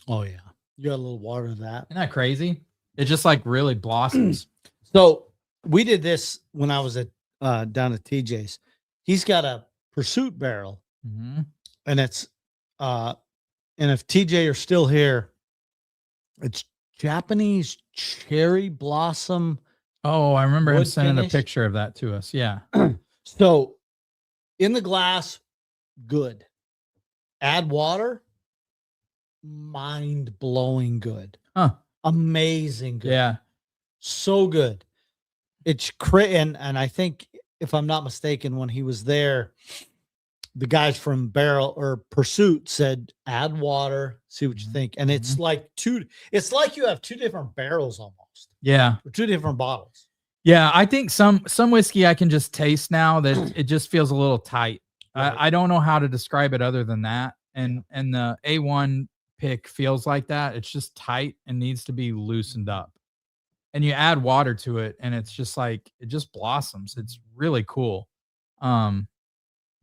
Oh yeah. You got a little water of that. Isn't that crazy? It just like really blossoms. So we did this when I was at down at TJ's. He's got a Pursuit barrel, Mm-hmm. and it's and if TJ are still here, it's Japanese cherry blossom. Oh, I remember him Wood sending finish. a picture of that to us. Yeah. So in the glass, good. Add water, mind blowing good. Huh. Amazing good. Yeah. So good. It's and I think if I'm not mistaken, when he was there, the guys from Barrel or Pursuit said, add water, see what you think. And it's like it's like you have 2 different barrels almost. Yeah. Or 2 different bottles. Yeah. I think some whiskey I can just taste now that it just feels a little tight. Right. I don't know how to describe it other than that. And the A1 pick feels like that. It's just tight and needs to be loosened up. And you add water to it and it's just like it just blossoms. It's really cool.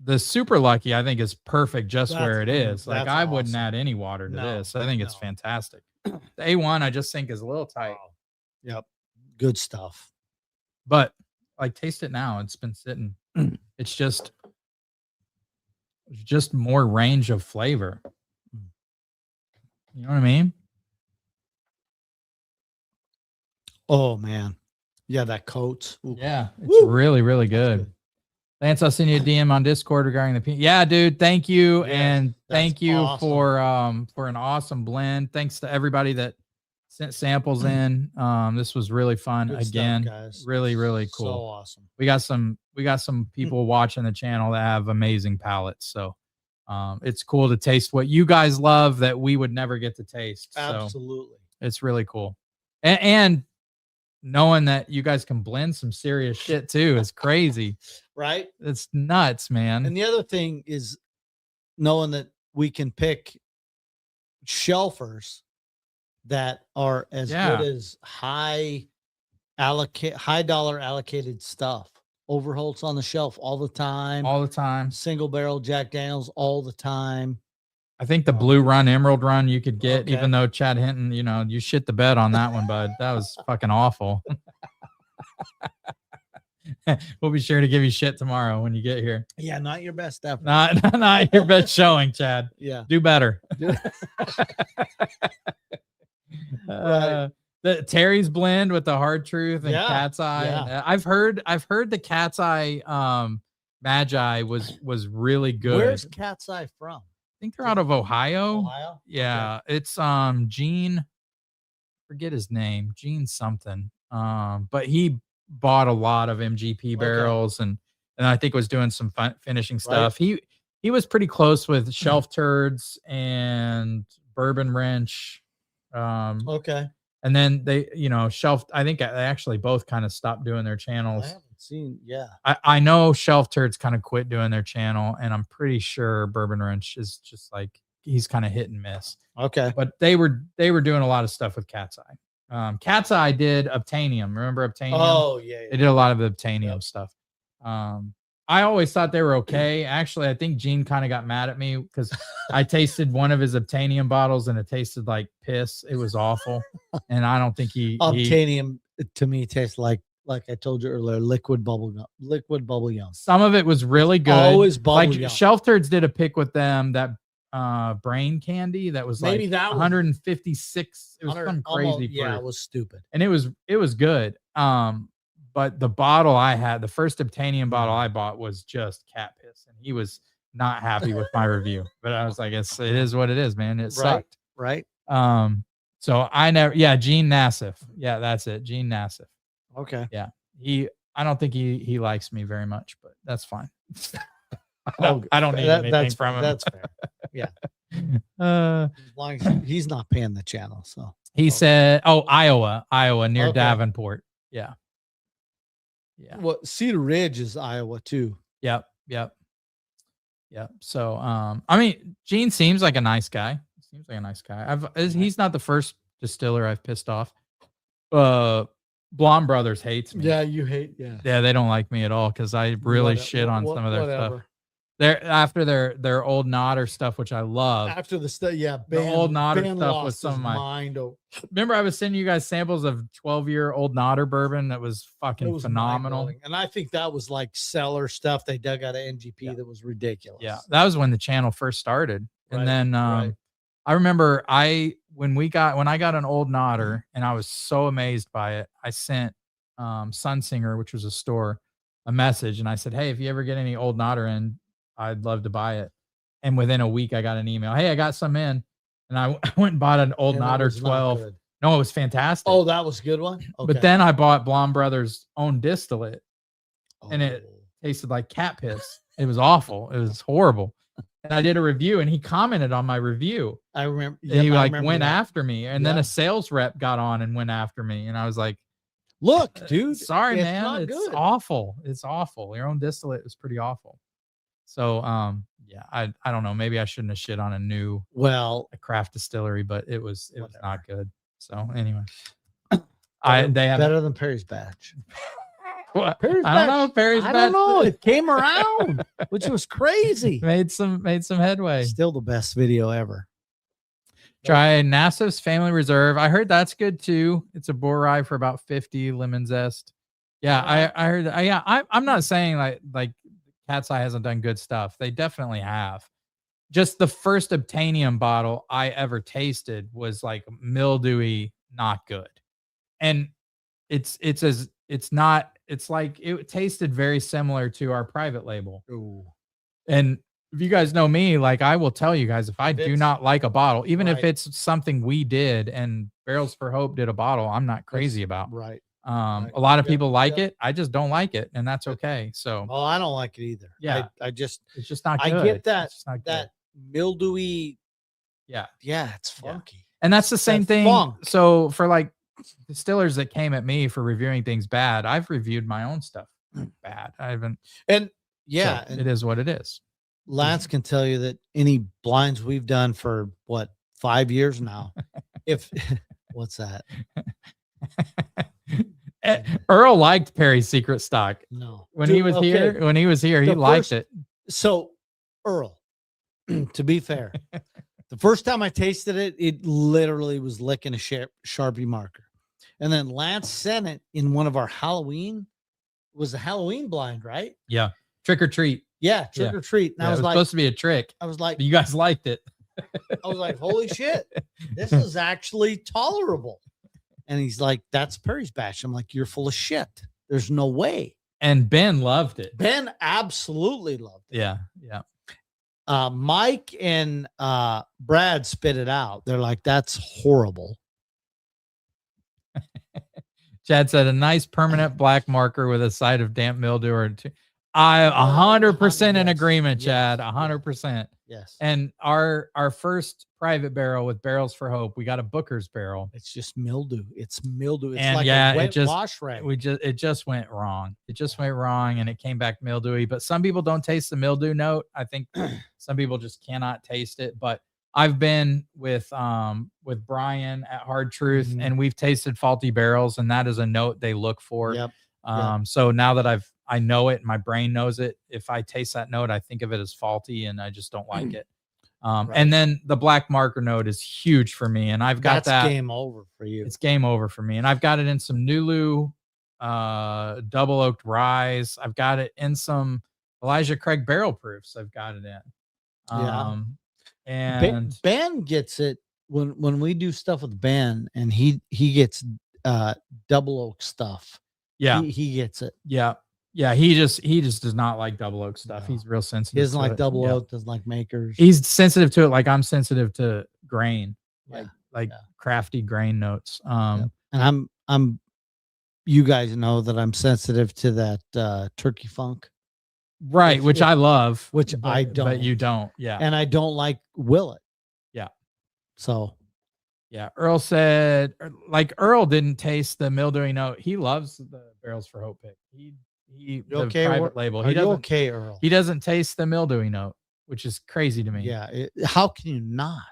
The Super Lucky I think is perfect just where it is. Like I wouldn't add any water to this. I think it's fantastic. The A1 I just think is a little tight. Wow. Yep. Good stuff. But like taste it now. It's been sitting. It's just more range of flavor. You know what I mean? Oh man. Yeah, that coats. Ooh. Yeah, it's really, really good. Lance, I'll send you a DM on Discord regarding the yeah, dude. Thank you. Yes, and thank you awesome. for an awesome blend. Thanks to everybody that sent samples in. This was really fun. Good Again, stuff, guys. really, really cool. So awesome. We got some people watching the channel that have amazing palates. So it's cool to taste what you guys love that we would never get to taste. Absolutely. So it's really cool. And knowing that you guys can blend some serious shit too is crazy. Right? It's nuts, man. And the other thing is knowing that we can pick shelfers that are as good as high dollar allocated stuff. Overholt's on the shelf all the time. All the time. Single barrel Jack Daniels all the time. I think the Blue Run, Emerald Run you could get, even though Chad Hinton, you shit the bed on that one, bud. That was fucking awful. We'll be sure to give you shit tomorrow when you get here. Yeah, not your best effort. Not your best showing, Chad. Yeah. Do better. Right. The Terry's blend with the Hard Truth and Yeah, Cat's Eye. yeah. I've heard the Cat's Eye Magi was really good. Where's Cat's Eye from? I think they're out of Ohio. Ohio? Yeah, it's Gene, forget his name, Gene something. But he bought a lot of MGP barrels and I think was doing some finishing stuff. He was pretty close with Shelf Turds and Bourbon Wrench. Okay. And then they, Shelf, I think they actually both kind of stopped doing their channels. I haven't seen, yeah. I know Shelf Turds kind of quit doing their channel, and I'm pretty sure Bourbon Wrench is just like he's kind of hit and miss. Okay. But they were doing a lot of stuff with Cat's Eye. Cat's Eye did Obtainium. Remember Obtainium? Oh, yeah. They did a lot of Obtainium stuff. I always thought they were okay. Actually, I think Gene kind of got mad at me because I tasted one of his Obtainium bottles and it tasted like piss. It was awful, and I don't think he Obtainium to me tastes like I told you earlier, liquid bubble gum. Some of it was really good. Always bubble like gum. Shelf Turds did a pick with them that brain candy that was Maybe like that was 156. It was some crazy yeah, fruit. it was stupid. And it was good. But the bottle I had, the first Obtainium bottle I bought was just cat piss, and he was not happy with my review. But I was like, it is what it is, man. It sucked. Right. So I never, Gene Nassif. Yeah, that's it. Gene Nassif. Okay. Yeah. I don't think he likes me very much, but that's fine. I don't need anything from him. That's fair. Yeah. As long as he's not paying the channel. So he said, Iowa near Okay. Davenport. Yeah. Yeah. Well, Cedar Ridge is Iowa too. Yep. So, I mean, Gene seems like a nice guy. He's not the first distiller I've pissed off. Blonde Brothers hates me. Yeah, you hate. Yeah. Yeah, they don't like me at all because I really shit on some of their stuff. They're after their old Nodder stuff, which I love. After the stuff, yeah, the old Nodder stuff was some of my mind. Remember, I was sending you guys samples of 12-year old Nodder bourbon that was fucking phenomenal. And I think that was like cellar stuff they dug out of NGP that was ridiculous. Yeah, that was when the channel first started. And Right, then right. I remember when I got an old Nodder and I was so amazed by it, I sent Sunsinger, which was a store, a message, and I said, hey, if you ever get any old Nodder in, I'd love to buy it. And within a week I got an email, hey, I got some in. And I went and bought an old Nodder 12. No, it was fantastic. Oh, that was a good one. Okay. But then I bought Blonde Brothers' own distillate, and it tasted like cat piss. It was awful. It was horrible. And I did a review, and he commented on my review. I remember. And he went after me, and then a sales rep got on and went after me, and I was like, "Look, dude, sorry, it's man, not it's good. awful. It's awful. Your own distillate is pretty awful." So, I don't know. Maybe I shouldn't have shit on a craft distillery, but it was not good. So anyway, they have better than Perry's Batch. What? Perry's I don't know. Perry's I Batch don't know. It came around, which was crazy. made some headway. Still the best video ever. Try Nassif's Family Reserve. I heard that's good too. It's a boar rye for about 50, lemon zest. Yeah, I heard. I'm not saying like Cat's Eye hasn't done good stuff. They definitely have. Just the first Obtainium bottle I ever tasted was like mildewy, not good. And it's like it tasted very similar to our private label. Ooh. And if you guys know me, like I will tell you guys, if I do not like a bottle, even if it's something we did and Barrels for Hope did a bottle, I'm not crazy about. Right. A lot of people like it. I just don't like it, and that's okay. So, oh, I don't like it either. Yeah, it's just not good. I get that It's just not that mildewy. Yeah, it's funky. And that's the same thing. Funk. So for like distillers that came at me for reviewing things bad, I've reviewed my own stuff bad. I haven't. And so it is what it is. Lance can tell you that any blinds we've done for 5 years now. What's that? Earl liked Perry's Secret Stock. No, when he was here, he liked it. So, Earl, to be fair, the first time I tasted it, it literally was licking a Sharpie marker, and then Lance sent it in one of our Halloween. It was a Halloween blind, right? Yeah, Trick or Treat. Yeah, Trick or Treat. And I was like, supposed to be a trick. I was like, you guys liked it. I was like, holy shit, this is actually tolerable. And he's like, that's Perry's Batch. I'm like, you're full of shit. There's no way. And Ben loved it. Ben absolutely loved it. Yeah. Mike and Brad spit it out. They're like, that's horrible. Chad said a nice permanent black marker with a side of damp mildew or two. I 100% in agreement, Chad. 100%. Yes. And our first private barrel with Barrels for Hope, we got a Booker's barrel. It's just mildew. It's mildew. It's and like a wet wash rag. It just went wrong. It just went wrong, and it came back mildewy. But some people don't taste the mildew note. I think some people just cannot taste it. But I've been with Brian at Hard Truth, and we've tasted faulty barrels, and that is a note they look for. Yep. So now that I've I know it. My brain knows it. If I taste that note, I think of it as faulty, and I just don't like it. Right. And then the black marker note is huge for me, and I've got That's that. game over for you. It's game over for me, and I've got it in some Nulu, double oaked rye. I've got it in some Elijah Craig barrel proofs. I've got it in. Yeah. And Ben gets it when we do stuff with Ben, and he gets double oak stuff. yeah, He gets it. yeah. He just does not like double oak stuff. No. He's real sensitive. He doesn't to like it. double Yeah. oak, doesn't like makers. He's sensitive to it like I'm sensitive to grain, Yeah. like Yeah. crafty grain notes. Yep. And I'm you guys know that I'm sensitive to that turkey funk. Right, which I love. Which but, I don't. But you don't. Yeah. And I don't like Willet. Yeah. So yeah. Earl said, like, Earl didn't taste the mildewy note. He loves the Barrels for Hope pick. He the okay, private label. Are He you doesn't okay, Earl? He doesn't taste the mildewy note, which is crazy to me. Yeah. How can you not?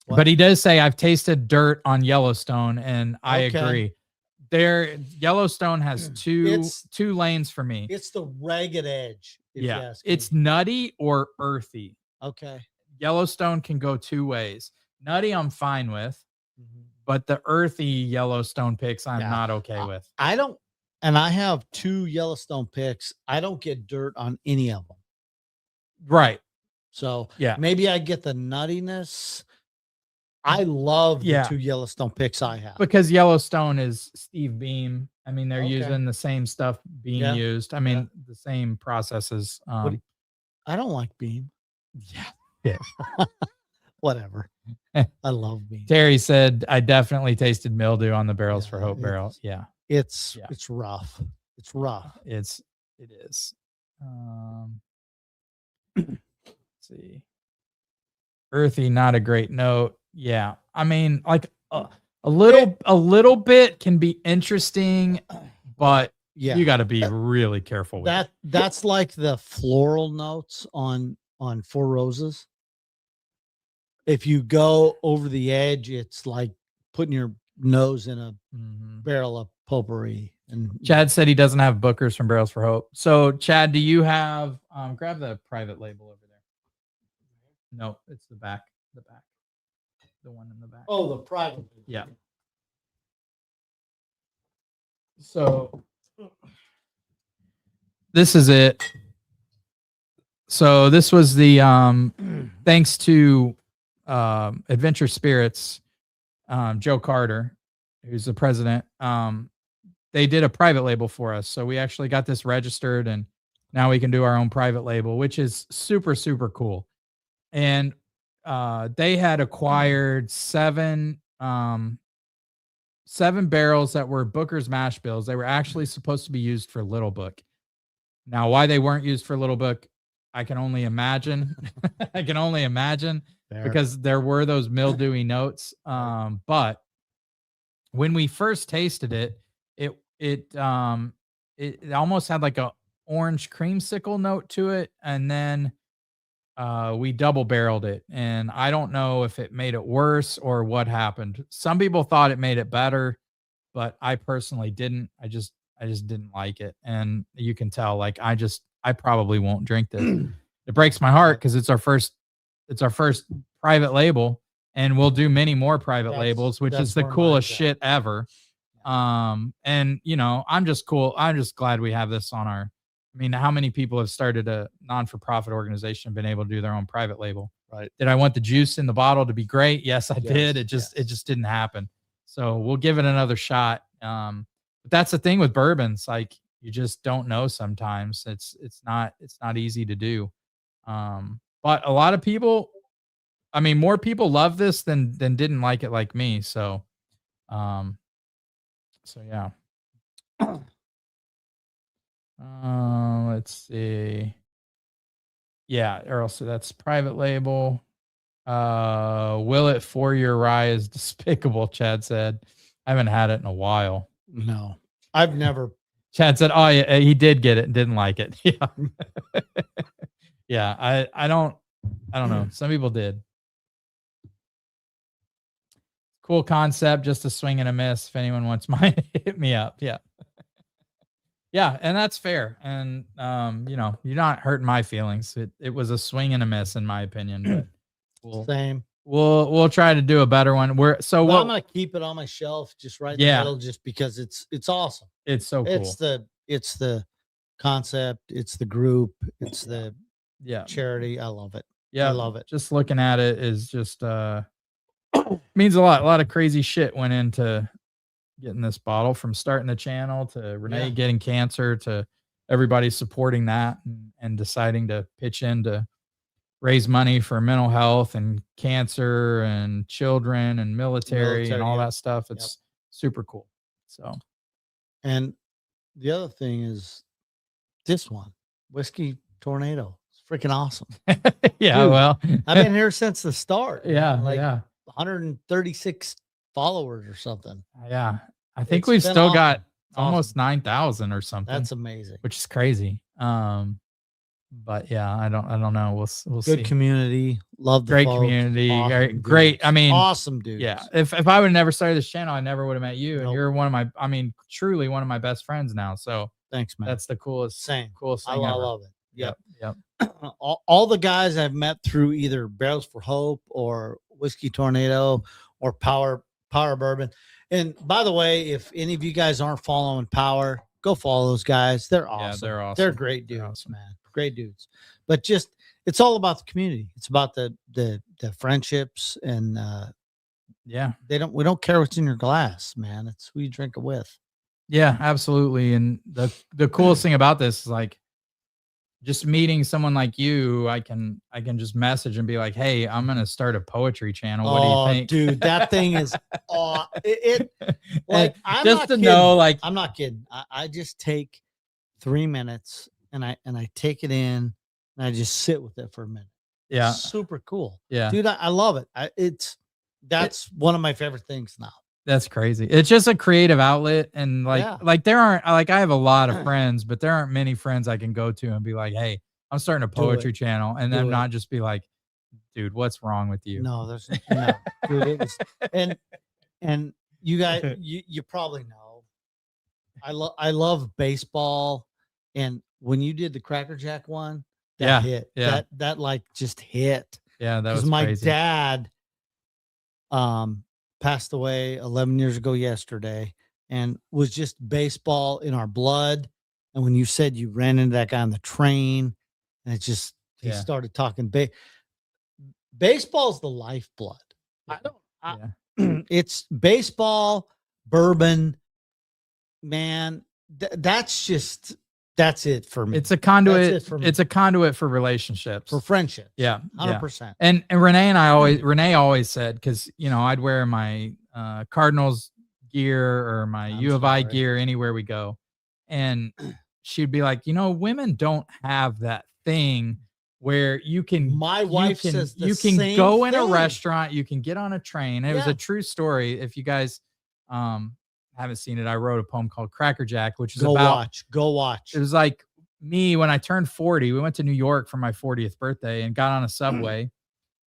What? But he does say I've tasted dirt on Yellowstone, and I Okay. agree. Yellowstone has two lanes for me. It's the ragged edge. If you Yeah, ask me. it's nutty or earthy. Okay. Yellowstone can go two ways. Nutty, I'm fine with, but the earthy Yellowstone picks, I'm not okay with. I don't, and I have 2 Yellowstone picks. I don't get dirt on any of them. Right. So Yeah. maybe I get the nuttiness. I love the Yeah. 2 Yellowstone picks I have. Because Yellowstone is Steve Beam. I mean, they're Okay. using the same stuff being Yeah. used. I mean, the same processes. I don't like Beam. Yeah. Whatever. I love Beam. Terry said, I definitely tasted mildew on the Barrels for Hope it's- barrel. Yeah. It's rough. It's rough. It is. Let's see. Earthy, not a great note. Yeah. I mean, like a little bit can be interesting, but Yeah. you got to be really careful with it. That's like the floral notes on Four Roses. If you go over the edge, it's like putting your nose in a barrel of potpourri. And Chad said he doesn't have Bookers from Barrels for Hope. So Chad, do you have grab the private label over there? No, it's the back. The one in the back. Oh, the private. Yeah. So this is it. So this was the thanks to Adventure Spirits, Joe Carter, who's the president. They did a private label for us. So we actually got this registered, and now we can do our own private label, which is super, super cool. And they had acquired 7 barrels that were Booker's mash bills. They were actually supposed to be used for Little Book. Now, why they weren't used for Little Book, I can only imagine. There. Because there were those mildewy notes. But when we first tasted it, it almost had like a orange creamsicle note to it, and then we double barreled it, and I don't know if it made it worse or what happened. Some people thought it made it better, but I personally didn't. I just didn't like it, and you can tell. Like I probably won't drink this. It breaks my heart because it's our first private label, and we'll do many more private labels, which is the coolest shit ever. And you know, I'm just glad we have this on our. I mean, how many people have started a non-for-profit organization and been able to do their own private label? Right. Did I want the juice in the bottle to be great? Yes, I did. It just didn't happen. So we'll give it another shot. But that's the thing with bourbons. Like, you just don't know sometimes. It's not easy to do. But a lot of people, I mean, more people love this than didn't like it like me. So yeah. Let's see. Yeah, Earl, so that's private label. Willet 4-year rye is despicable, Chad said. I haven't had it in a while. No, I've never. Chad said, oh, yeah, he did get it and didn't like it. Yeah. Yeah, I don't know. Some people did. Cool concept, just a swing and a miss. If anyone wants mine, hit me up. Yeah. Yeah, and that's fair. And you know, you're not hurting my feelings. It was a swing and a miss in my opinion, but we'll Same. we'll try to do a better one. So But I'm what gonna keep it on my shelf, just right in the yeah, middle, just because it's awesome. it's so It's cool. the concept, it's the group, it's the Yeah. charity. I love it. I Yeah. love it. Just looking at it is just means a lot. A lot of crazy shit went into getting this bottle, from starting the channel to Renee Yeah. getting cancer to everybody supporting that and deciding to pitch in to raise money for mental health and cancer and children and military and Military, all yep. that stuff. Yep. It's super cool. So And the other thing is this one, Whiskey Tornado. It's freaking awesome. yeah, Dude, well, I've been here since the start. yeah, man. Like yeah, 136 followers or something. yeah. I think It's we've been still awesome. got It's almost awesome. 9,000 or something, That's amazing. which is crazy. But yeah, I don't know. We'll Good see. community. Love the Great folks. community. Awesome Great. dudes. I mean, awesome dudes. yeah. If I would have never started this channel, I never would have met you. And Nope. you're one of my, I mean, truly one of my best friends now. So Thanks, man. that's the coolest Same. coolest I thing ever. love it. Yep. Yep. all the guys I've met through either Barrels for Hope or Whiskey Tornado or Power Bourbon. And by the way, if any of you guys aren't following Power, go follow those guys. They're awesome. Yeah, they're awesome. They're great dudes, They're awesome. man. Great dudes. But just it's all about the community. It's about the friendships, and Yeah. we don't care what's in your glass, man. It's who you drink it with. Yeah, absolutely. And the coolest thing about this is like just meeting someone like you, I can just message and be like, "Hey, I'm gonna start a poetry channel. What do you think, dude? That thing is, like I'm just not to kidding. know, like, I'm not kidding. I just take 3 minutes and I take it in and I just sit with it for a minute. yeah, Super cool, yeah, dude. I love it. That's one of my favorite things now. that's crazy. It's just a creative outlet, and Yeah. like there aren't like I have a lot of friends, but there aren't many friends I can go to and be like, "Hey, I'm starting a poetry channel," and then Do it. not just be like, "Dude, what's wrong with you?" No, there's no, dude. It was, and you guys, you probably know. I love baseball, and when you did the Cracker Jack one, that Yeah, hit. yeah. That like just hit. Yeah, that Because was my crazy. dad passed away 11 years ago yesterday, and was just baseball in our blood. And when you said you ran into that guy on the train, and it just he Yeah. started talking baseball's the lifeblood. I don't Yeah. it's baseball, bourbon, man. That's it for me. It's a conduit. it for me. It's a conduit for relationships. for friendship. Yeah, 100%. And Renee always said, because I'd wear my Cardinals gear or my I'm U of I sorry. gear anywhere we go, and she'd be like, women don't have that thing where you can. My wife says the you can same go in a thing. restaurant, you can get on a train. It was Yeah. a true story. If you guys haven't seen it, I wrote a poem called Cracker Jack, which is Go about. watch. It was like me when I turned 40. We went to New York for my 40th birthday and got on a subway,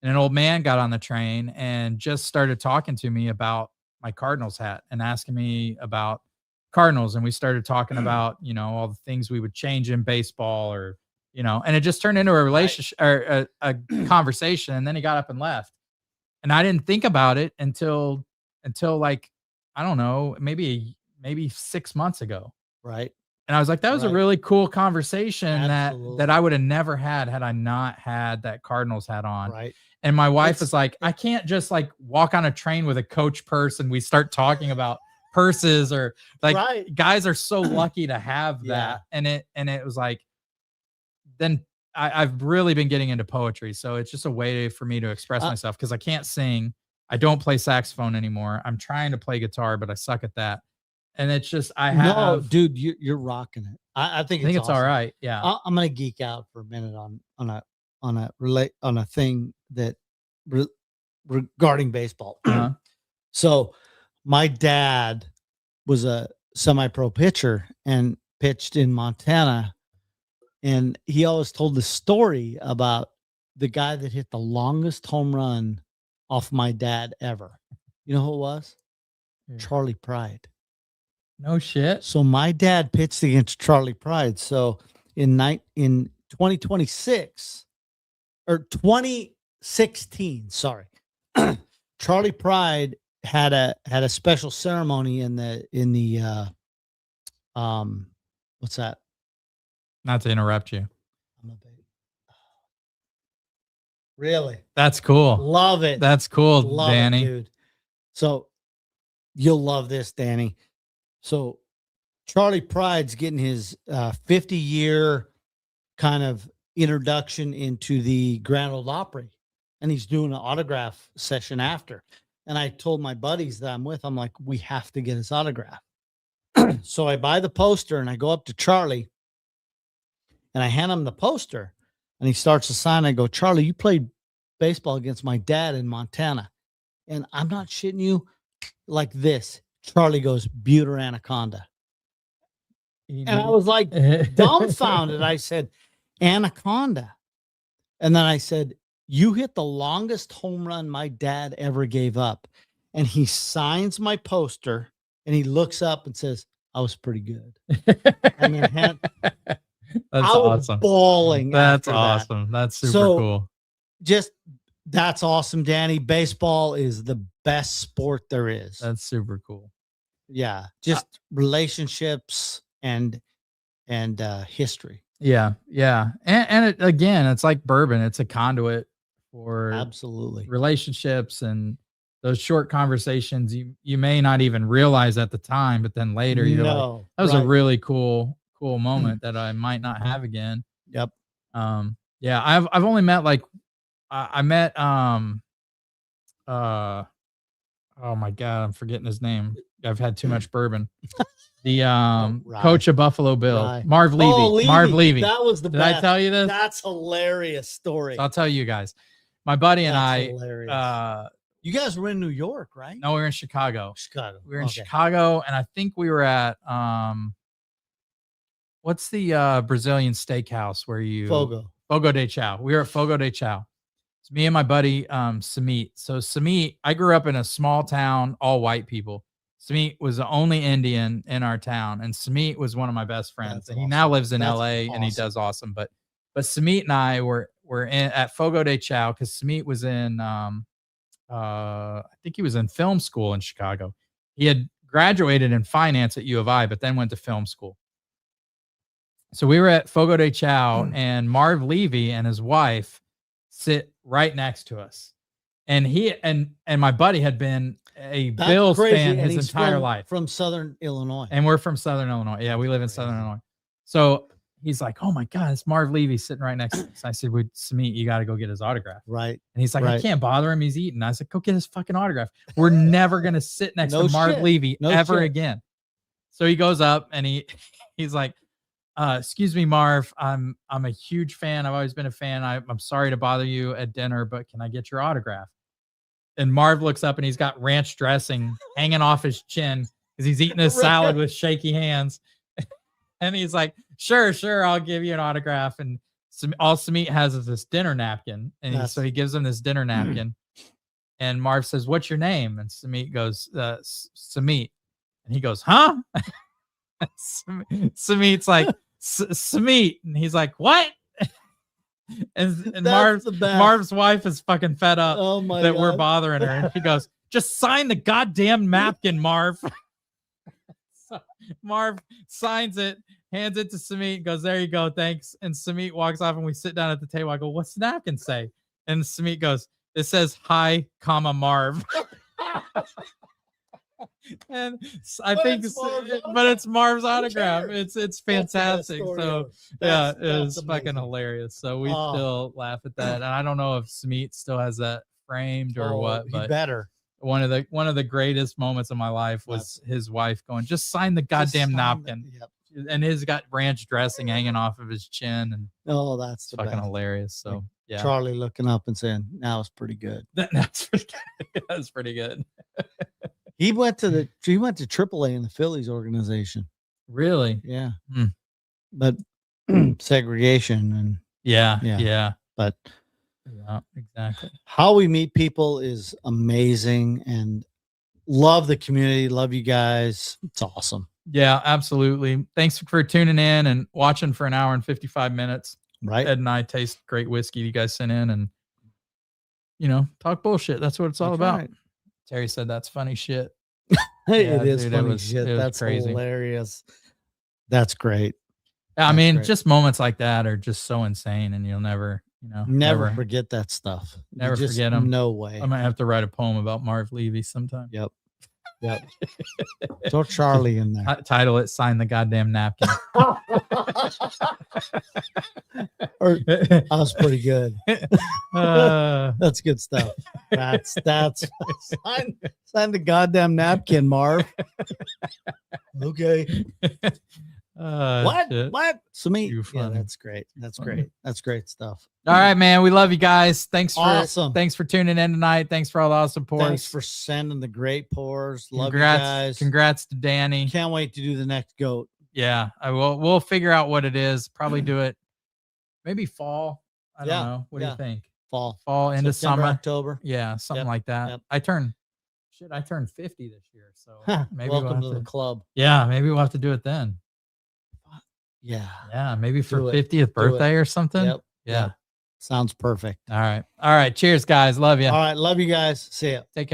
and an old man got on the train and just started talking to me about my Cardinals hat and asking me about Cardinals. And we started talking about, all the things we would change in baseball, or, and it just turned into a relationship or a conversation. And then he got up and left. And I didn't think about it until like, I don't know, maybe 6 months ago. Right. And I was like, that was a Right. really cool conversation that Absolutely. I would have never had I not had that Cardinals hat on. Right. And my wife It's- was like, I can't just like walk on a train with a Coach purse and we start talking about purses, or like Right. guys are so lucky to have Yeah. that. And it was like, then I've really been getting into poetry. So it's just a way for me to express myself, because I can't sing. I don't play saxophone anymore. I'm trying to play guitar, but I suck at that. And it's just, No, dude, you're rocking it. I think it's awesome. all right. Yeah. I'm gonna geek out for a minute on a thing that regarding baseball. Uh-huh. So my dad was a semi-pro pitcher and pitched in Montana, and he always told the story about the guy that hit the longest home run off my dad ever. You know who it was? Yeah. Charlie Pride. No shit. So my dad pitched against Charlie Pride. So in 2026 or 2016, sorry, Charlie Pride had a special ceremony in the what's that? Not to interrupt you. I'm a baby. Really? That's cool. Love it. That's cool, Love Danny. it, dude. So you'll love this, Danny. So Charlie Pride's getting his 50-year kind of introduction into the Grand Ole Opry, and he's doing an autograph session after. And I told my buddies that I'm with, I'm like, we have to get his autograph. So I buy the poster and I go up to Charlie and I hand him the poster and he starts to sign. I go, Charlie, you played baseball against my dad in Montana. And I'm not shitting you, like this. Charlie goes, Buter Anaconda. And I was like dumbfounded. I said, Anaconda. And then I said, you hit the longest home run my dad ever gave up. And he signs my poster and he looks up and says, I was pretty good. And then That's I was awesome. bawling. That's after that. awesome. That's super So, cool. Just that's awesome, Danny. Baseball is the best sport there is. That's super cool. Yeah. Just relationships and history. Yeah. Yeah. And it, again, it's like bourbon. It's a conduit for Absolutely. relationships and those short conversations you may not even realize at the time, but then later you're like, that was a really cool moment that I might not have again. Yep. Yeah, I've only met like I met oh my God, I'm forgetting his name. I've had too much bourbon. The coach of Buffalo Bills, Marv Levy. Oh, Levy. Marv Levy. That was the best. Did I tell you this? That's hilarious story. So I'll tell you guys. My buddy and That's hilarious. You guys were in New York, right? No, we were in Chicago. Chicago. We were in Chicago, and I think we were at what's the Brazilian steakhouse where you Fogo de Chao. We were at Fogo de Chao. It's me and my buddy Samit. So Samit, I grew up in a small town, all white people. Samit was the only Indian in our town, and Samit was one of my best friends. And he now lives in LA and he does awesome. But Samit and I were at Fogo de Chao because Samit was in I think he was in film school in Chicago. He had graduated in finance at U of I, but then went to film school. So we were at Fogo de Chao, and Marv Levy and his wife sit right next to us. And he and my buddy had been a Bills fan his entire life. From Southern Illinois. And we're from Southern Illinois. Yeah, we live in Southern Illinois. So he's like, oh my God, it's Marv Levy sitting right next to us. I said, Samit, you got to go get his autograph. Right. And he's like, I can't bother him. He's eating. I said, go get his fucking autograph. We're never going to sit next to Marv Levy ever again. So he goes up and he's like, excuse me, Marv, I'm a huge fan. I've always been a fan. I'm sorry to bother you at dinner, but can I get your autograph? And Marv looks up and he's got ranch dressing hanging off his chin because he's eating his salad with shaky hands. And he's like, sure, I'll give you an autograph. And all Samit has is this dinner napkin. And so he gives him this dinner napkin. And Marv says, what's your name? And Samit goes, Samit. And he goes, huh? Samit's like, Samit. And he's like, what? And Marv's wife is fucking fed up that we're bothering her. And she goes, just sign the goddamn napkin, Marv. So Marv signs it, hands it to Samit, goes, there you go, thanks. And Samit walks off and we sit down at the table. I go, what's the napkin say? And Samit goes, it says hi, comma, Marv. And I think it's Marv's autograph. It's fantastic. So yeah, it was fucking hilarious. So we still laugh at that. And I don't know if Samit still has that framed or what, but better. One of the greatest moments of my life was his wife going, just sign the goddamn napkin. And his got ranch dressing hanging off of his chin. And that's fucking best. Hilarious. So yeah. Charlie looking up and saying, now it's pretty good. That's pretty good. That's pretty good. He went to AAA in the Phillies organization. Really? Yeah. But segregation and yeah. But yeah, exactly. How we meet people is amazing, and love the community. Love you guys. It's awesome. Yeah, absolutely. Thanks for tuning in and watching for an hour and 55 minutes. Right. Ed and I taste great whiskey you guys sent in and, talk bullshit. That's what it's all That's about. right. Terry said that's funny shit. It is dude, funny it shit. was That's crazy. hilarious. That's great. I That's mean, great. just moments like that are just so insane and you'll never, Never forget that stuff. You never just, forget 'em. No way. I might have to write a poem about Marv Levy sometime. Yep. Throw Charlie in there. Title it, Sign the Goddamn Napkin. Or, that was pretty good. Uh, That's good stuff. That's sign the goddamn napkin, Marv. Okay. What? shit. What? So me? Too Yeah, funny. that's great. That's Funny. great. That's great stuff. All right, man. We love you guys. Thanks for Awesome. Thanks for tuning in tonight. Thanks for all the awesome pours. Thanks for sending the great pours. Love congrats, you guys. Congrats to Danny. Can't wait to do the next goat. Yeah, I will. We'll figure out what it is. Probably do it. Maybe fall. I don't know. What do you think? Fall into September, summer. October. Yeah, something like that. Yep. I turned 50 this year. So maybe Welcome we'll to the club. Yeah, maybe we'll have to do it then. Yeah. Yeah, maybe for Do it. 50th birthday or something. Yep. Yeah. Yep. Sounds perfect. All right. Cheers, guys. Love you. All right. Love you guys. See ya. Take care.